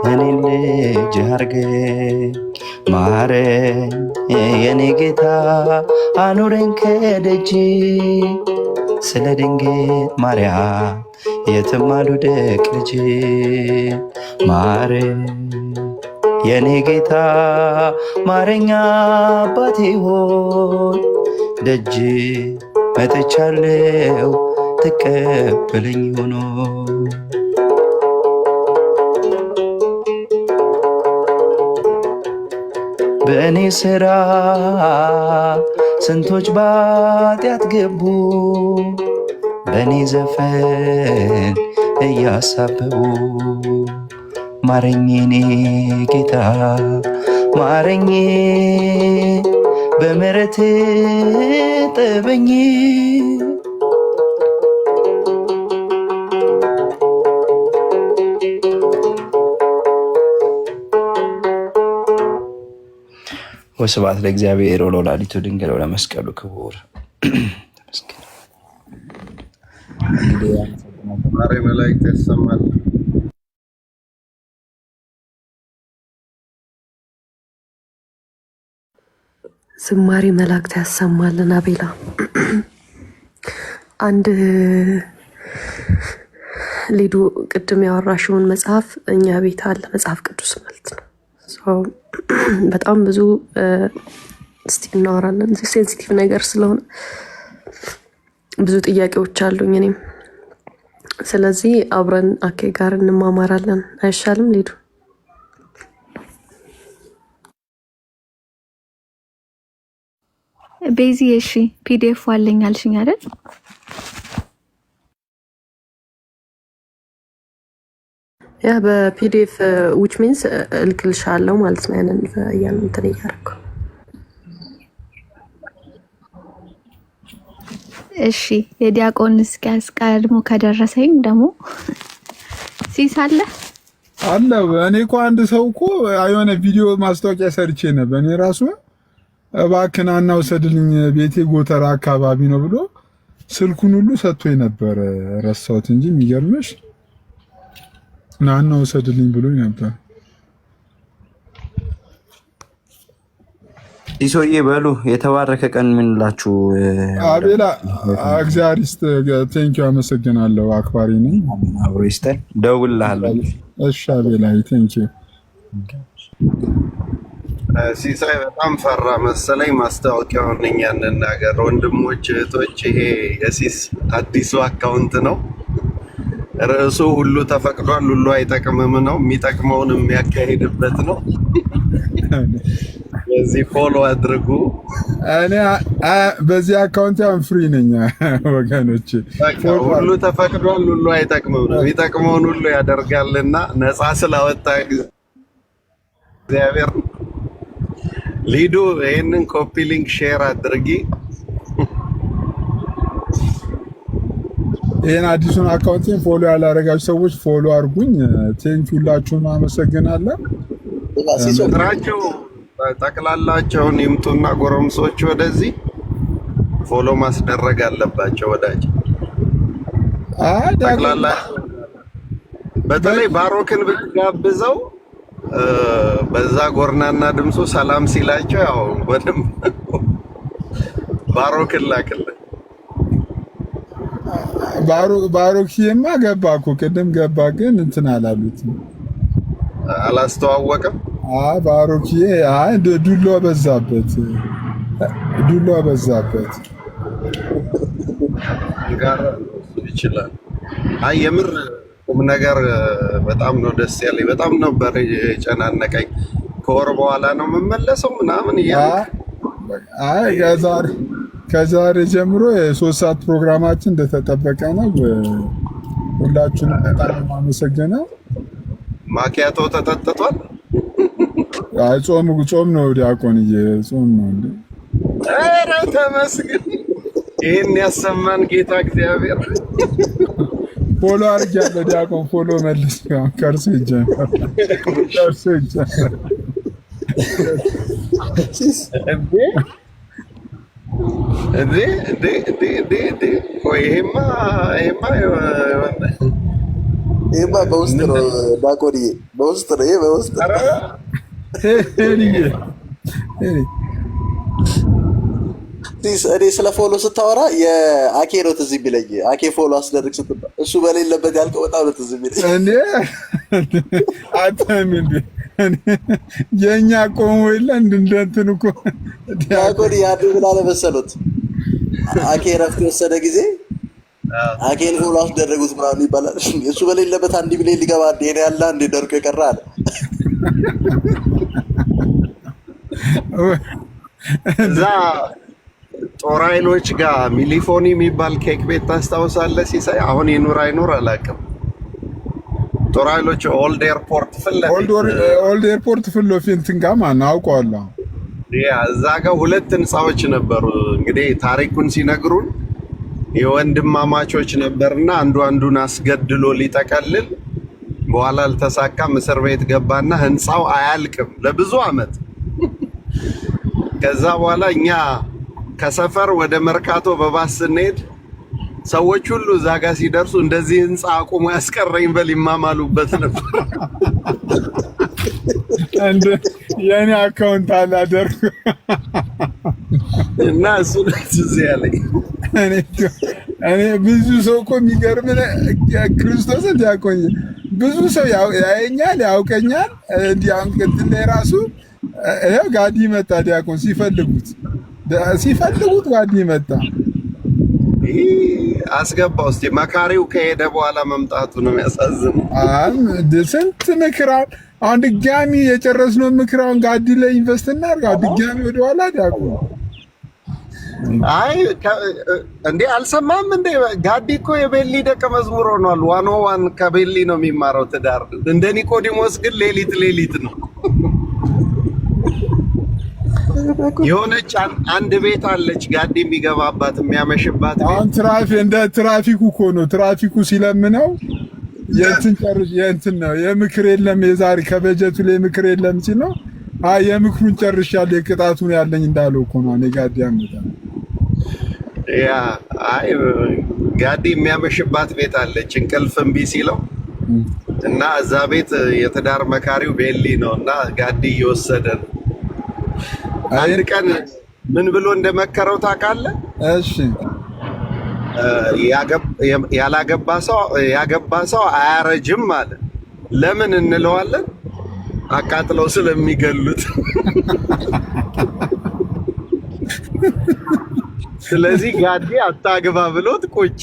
እኔን ልጅ አድርገኝ ማረኝ የኔ ጌታ አኑረኝ ከደጅ ስለ ድንግል ማርያም የትም አልወድቅ ልጅ ማረኝ የኔ ጌታ ማረኛ አባቴ ሆይ ደጅ መጥቻለሁ ተቀበለኝ ሆኖ በእኔ ስራ ስንቶች ባጢአት ገቡ በእኔ ዘፈን እያሳበቡ ማረኝ የኔ ጌታ ማረኝ በምሕረት ጠበኝ ወስብሐት ለእግዚአብሔር ወለወላዲቱ ድንግል ወለመስቀሉ ክቡር። ማሬ መላእክት ያሰማል። ዝማሬ መላእክት ያሰማልን። አቤላ አንድ ሊዱ ቅድም ያወራሽውን መጽሐፍ እኛ ቤት አለ፣ መጽሐፍ ቅዱስ ማለት ነው። በጣም ብዙ እስቲ እናወራለን። ሴንሲቲቭ ነገር ስለሆነ ብዙ ጥያቄዎች አሉኝ እኔም። ስለዚህ አብረን አኬ ጋር እንማማራለን አይሻልም ሊዱ? ቤዚ እሺ፣ ፒዲኤፍ አለኝ አልሽኝ አይደል? ያ በፒዲኤፍ which means እልክልሻለሁ ማለት ነው። ያንን እንትን እያደረኩ እሺ። የዲያቆን እስኪያስ ቀድሞ ከደረሰኝ ደግሞ ሲሳለ አለ። እኔ እኮ አንድ ሰው እኮ የሆነ ቪዲዮ ማስታወቂያ ሰርቼ ነበር እኔ ራሱ እባክህን ና ውሰድልኝ ቤቴ ጎተራ አካባቢ ነው ብሎ ስልኩን ሁሉ ሰጥቶኝ ነበር። ረሳሁት እንጂ የሚገርምሽ ናና ውሰድልኝ ብሎኝ ነበር። ይሶዬ በሉ የተባረከ ቀን ምንላችሁ። አቤላ እግዚአብሔር ይስጥህ። ቴንኪው አመሰግናለሁ። አክባሪ ነኝ። አብሮ ይስጥህ። ደውልልሃለሁ። እሺ አቤላ ቴንኪው። ሲሳይ በጣም ፈራ መሰለኝ። ማስታወቂያውን እኛ እንናገር። ወንድሞች እህቶች፣ ይሄ የሲስ አዲሱ አካውንት ነው። ርዕሱ ሁሉ ተፈቅዷል ሁሉ አይጠቅምም ነው። የሚጠቅመውን የሚያካሂድበት ነው። በዚህ ፎሎ አድርጉ። እኔ በዚህ አካውንት ያው ፍሪ ነኝ ወገኖች። ሁሉ ተፈቅዷል ሁሉ አይጠቅምም ነው። የሚጠቅመውን ሁሉ ያደርጋልና ነፃ ስላወጣ እግዚአብሔር። ሊዱ ይሄንን ኮፒ ሊንክ ሼር አድርጊ። ይሄን አዲሱን አካውንቴን ፎሎ ያላረጋችሁ ሰዎች ፎሎ አድርጉኝ። ቴንክ ሁላችሁም አመሰግናለሁ። ስራቸው ጠቅላላቸውን ይምጡና ጎረምሶች ወደዚህ ፎሎ ማስደረግ አለባቸው። ወዳጅ ጠቅላላ በተለይ ባሮክን ብትጋብዘው በዛ ጎርናና ድምፁ ሰላም ሲላቸው ያው ወደም ባሮክን ላክልን። ባሮክዬማ ገባ እኮ ቅድም ገባ፣ ግን እንትን አላሉትም፣ አላስተዋወቅም። ባሮክዬ ዱሎ በዛበት ጋር ይችላል። የምር ቁም ነገር በጣም ነው ደስ ያለኝ። በጣም ነበር የጨናነቀኝ። ከወር በኋላ ነው የምመለሰው ምናምን እያለ አይ ከዛሬ ጀምሮ የ3 ሰዓት ፕሮግራማችን እንደተጠበቀ ነው። ሁላችሁንም በጣም አመሰግናለሁ። ማኪያቶ ተጠጥቷል። አይ ጾም ነው ዲያቆንዬ፣ ጾም ነው እንዴ? ኧረ ተመስገን። ይሄን ያሰማን ጌታ እግዚአብሔር። ፎሎ አድርጊያለሁ ዲያቆን፣ ፎሎ መልስ። ከርሱ ይጀምር። ይሄማ በውስጥ ነው ዲያቆንዬ፣ በውስጥ ነው። ይሄ በውስጥ እኔ ስለ ፎሎ ስታወራ የአኬ ነው ትዝ የሚለኝ። አኬ ፎሎ አስደርግ ስትባል እሱ በሌለበት ያልከው በጣም ነው ትዝ የሚለኝ። እኔ አታም እንዴ የኛ ቆሞ የለ እንትን እኮ ዲያቆን ያዱ ብላ ለመሰሉት አኬ ረፍት የወሰደ ጊዜ አኬን ፎሎ አስደረጉት ምናምን ይባላል። እሱ በሌለበት 1 ሚሊዮን ሊገባ እንዴ ነው ያለ እንዴ ደርቆ የቀረ አለ። እዛ ጦር ኃይሎች ጋር ሚሊፎኒ የሚባል ኬክ ቤት ታስታውሳለህ ሲሳይ? አሁን ይኑር አይኑር አላውቅም። ጦር ኃይሎች ኦልድ ኤርፖርት ኦልድ ኤርፖርት ፍሎ ፊንትን ጋር ማን አውቀዋለሁ። እዛ ጋር 2 ህንፃዎች ነበሩ። እንግዲህ ታሪኩን ሲነግሩን የወንድማማቾች ነበርና አንዱን አስገድሎ ሊጠቀልል በኋላ አልተሳካም፣ እስር ቤት ገባና ህንፃው አያልቅም ለብዙ አመት። ከዛ በኋላ እኛ ከሰፈር ወደ መርካቶ በባስ ስንሄድ ሰዎች ሁሉ እዛ ጋር ሲደርሱ እንደዚህ ህንፃ አቁሞ ያስቀረኝ በል ይማማሉበት ነበር። የኔ አካውንት አላደርኩ እና እሱ ትዝ ያለኝ እኔ ብዙ ሰው እኮ የሚገርም ክርስቶስን ዲያቆን ብዙ ሰው ያየኛል፣ ያውቀኛል። እንዲያን ከትነ ራሱ ይሄው ጋዲ መጣ ዲያቆን ሲፈልጉት ጋዲ መጣ። አስገባው እስቲ መካሪው ከሄደ በኋላ መምጣቱ ነው የሚያሳዝነው። ስንት ምክራን አሁን ድጋሚ የጨረስነው ምክራን ጋዲ ላይ ኢንቨስት እናድርጋ ድጋሚ ወደ ኋላ ዲያቆን። አይ እንዴ አልሰማም እንዴ? ጋዲ እኮ የቤሊ ደቀ መዝሙር ሆኗል። 101 ከቤሊ ነው የሚማረው ትዳር። እንደ ኒቆዲሞስ ግን ሌሊት ነው። የሆነች አንድ ቤት አለች ጋዲ የሚገባባት የሚያመሽባት ቤት። አሁን እንደ ትራፊኩ እኮ ነው። ትራፊኩ ሲለምነው የእንትን ነው የምክር የለም የዛሬ ከበጀቱ ላይ ምክር የለም ሲል ነው። አይ የምክሩን ጨርሻለሁ የቅጣቱን ያለኝ እንዳለው እኮ ነው። እኔ ጋዲ ያመጣ አይ ጋዲ የሚያመሽባት ቤት አለች እንቅልፍ እምቢ ሲለው እና እዛ ቤት የትዳር መካሪው ቤሊ ነው እና ጋዲ እየወሰደ ነው። አንድ ቀን ምን ብሎ እንደመከረው ታውቃለህ? እሺ ያገባ ሰው አያረጅም አለ። ለምን እንለዋለን? አቃጥለው ስለሚገሉት። ስለዚህ ጋዲ አታግባ ብሎት ቁጭ።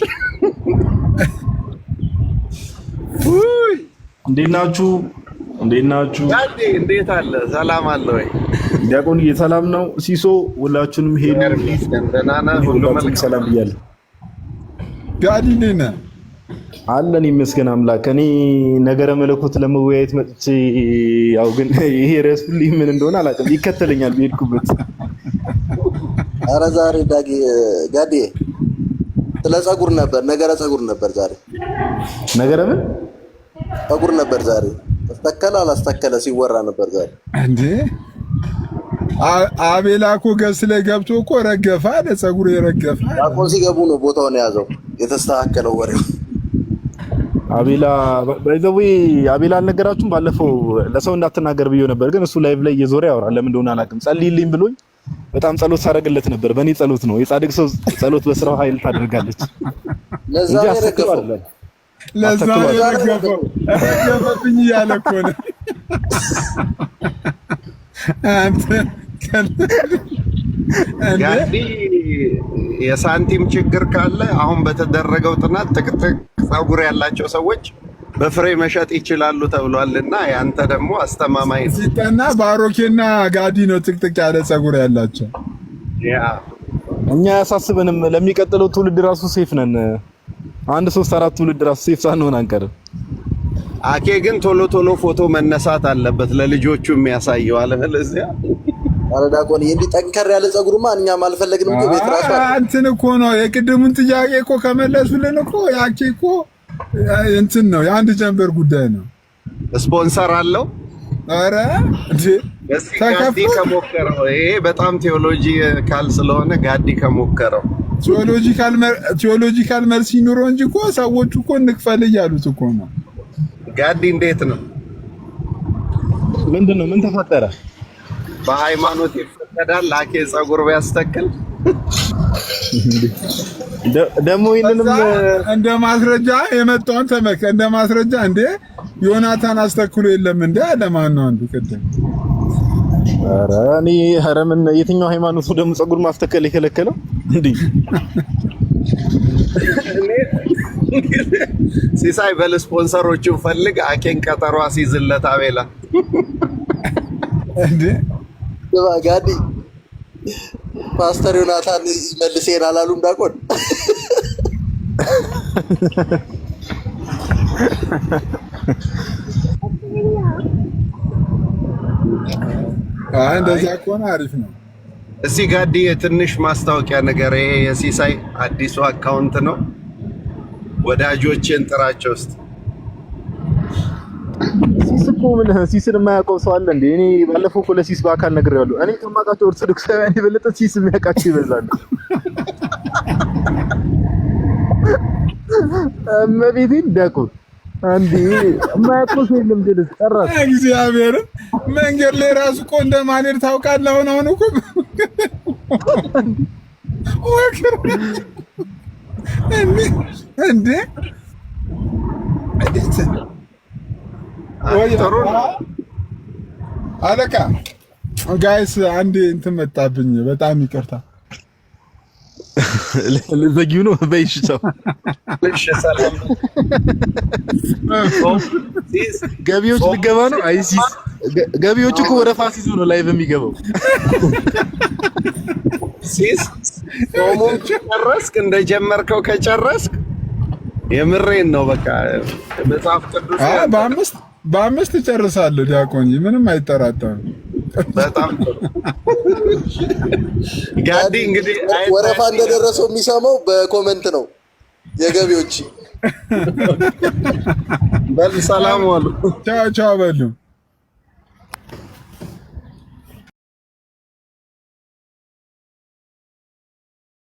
እንዴት ናችሁ? ጋዲ እንዴት አለ? ሰላም አለ ወይ? ዲያቆንዬ ሰላም ነው። ሲሶ ሁላችሁንም ሄዱ ሁሉ መልካም ሰላም ብያለሁ። ጋዲ ነና አለን ይመስገን አምላክ። እኔ ነገረ መለኮት ለመወያየት መጥቼ ያው ግን ይሄ ርዕስ ምን እንደሆነ አላውቅም፣ ይከተለኛል በሄድኩበት። ኧረ ዛሬ ጋዲ ስለ ፀጉር ነበር፣ ነገረ ፀጉር ነበር ዛሬ። ነገረ ምን ፀጉር ነበር ዛሬ። ተስተከለ አላስተከለ ሲወራ ነበር ዛሬ። እንዴ አቤላ እኮ ገስ ላይ ገብቶ እኮ ረገፋ ለፀጉር የረገፋ ዲያቆን ሲገቡ ነው ቦታውን የያዘው የተስተካከለው ወሬው። አቤላ ባይዘዌ አቤላ አልነገራችሁም? ባለፈው ለሰው እንዳትናገር ብዬው ነበር፣ ግን እሱ ላይቭ ላይ እየዞረ ያወራል። ለምን እንደሆነ አላውቅም። ጸልይልኝ ብሎኝ በጣም ጸሎት ሳደርግለት ነበር። በእኔ ጸሎት ነው። የጻድቅ ሰው ጸሎት በስራው ኃይል ታደርጋለች። ለዛ ረገፈው ረገፈብኝ እያለ እኮ ነው። ጋዲ የሳንቲም ችግር ካለ አሁን በተደረገው ጥናት ጥቅጥቅ ፀጉር ያላቸው ሰዎች በፍሬ መሸጥ ይችላሉ ተብሏልና ያንተ ደግሞ አስተማማኝ ነው። ሲጠና ባሮኬና ጋዲ ነው ጥቅጥቅ ያለ ጸጉር ያላቸው። ያ እኛ ያሳስበንም ለሚቀጥለው ትውልድ ራሱ ሴፍ ነን። 1 3 4 ትውልድ ራሱ ሴፍ ሳንሆን አንቀርም። አኬ ግን ቶሎ ቶሎ ፎቶ መነሳት አለበት ለልጆቹ የሚያሳየው አለበለዚያ አረዳቆን እንዲህ ጠንከር ያለ ጸጉርማ እኛም አልፈለግንም እኮ ቤት ራሱ እንትን እኮ ነው የቅድሙን ጥያቄ እኮ ከመለሱልን እኮ ያኬ እኮ እንትን ነው የአንድ ጀንበር ጉዳይ ነው። ስፖንሰር አለው። አረ እንዴ ጋዲ ከሞከረው ይሄ በጣም ቴዎሎጂካል ስለሆነ ጋዲ ከሞከረው ቴዎሎጂካል መልስ ይኑሮ እንጂ እኮ ሰዎቹ እኮ እንክፈል እያሉት እኮ ነው። ጋዲ እንዴት ነው? ምንድነው? ምን ተፈጠረ? በሃይማኖት ይፈቀዳል አኬ ጸጉር ቢያስተክል ደግሞ ይሄንንም እንደ ማስረጃ የመጣውን ተመከ እንደ ማስረጃ እንደ ዮናታን አስተክሎ የለም እንደ ለማን ነው አንዱ ቀደም ኧረ ምን የትኛው ሃይማኖት ደግሞ ጸጉር ማስተከል የከለከለው እንዴ? ሲሳይ በል ስፖንሰሮቹን ፈልግ አኬን ቀጠሮ አስይዝለት አቤላ እንዴ ጋዲ ፓስተር ዮናታን መልሴን አላሉም ዳቆን እንደዛ ከሆነ አሪፍ ነው። እስኪ ጋዲ ትንሽ ማስታወቂያ ነገር ይሄ የሲሳይ አዲሱ አካውንት ነው። ወዳጆችን ጥራቸው ውስጥ ሲስ እኮ ምን ሲስን የማያውቀው ሰው አለ እንዴ? እኔ ባለፈው እኮ ለሲስ በአካል ነግሬዋለሁ። እኔ ከማውቃቸው ኦርቶዶክሳውያን የበለጠ ሲስ የሚያውቃቸው ይበዛሉ። እመቤቴን ዳቆን አንዴ የማያውቀው ሰው የለም። ደስ ጠራስ እግዚአብሔር መንገድ ላይ ራሱ እኮ እንደማንሄድ ታውቃለህ። አሁን እኮ እንዴ ጥሩ አለቃ ጋይስ አንዴ እንትን መጣብኝ። በጣም ይቅርታ። ለዘጊው ነው በይሽ ሰው እሺ ሰላም ገቢዎች ልገባ ነው። አይሲስ ገቢዎች እኮ ወደ ፋሲዞ ነው ላይቭ የሚገባው። ሲስ ጾሙን ጨረስክ? እንደጀመርከው ከጨረስክ የምሬን ነው። በቃ መጽሐፍ ቅዱስ በአምስት እጨርሳለሁ ዲያቆን፣ ምንም አይጠራጠርም። በጣም ጋዲ እንግዲህ ወረፋ እንደደረሰው የሚሰማው በኮመንት ነው የገቢዎች። በል ሰላም ዋሉ። ቻው ቻው በሉ።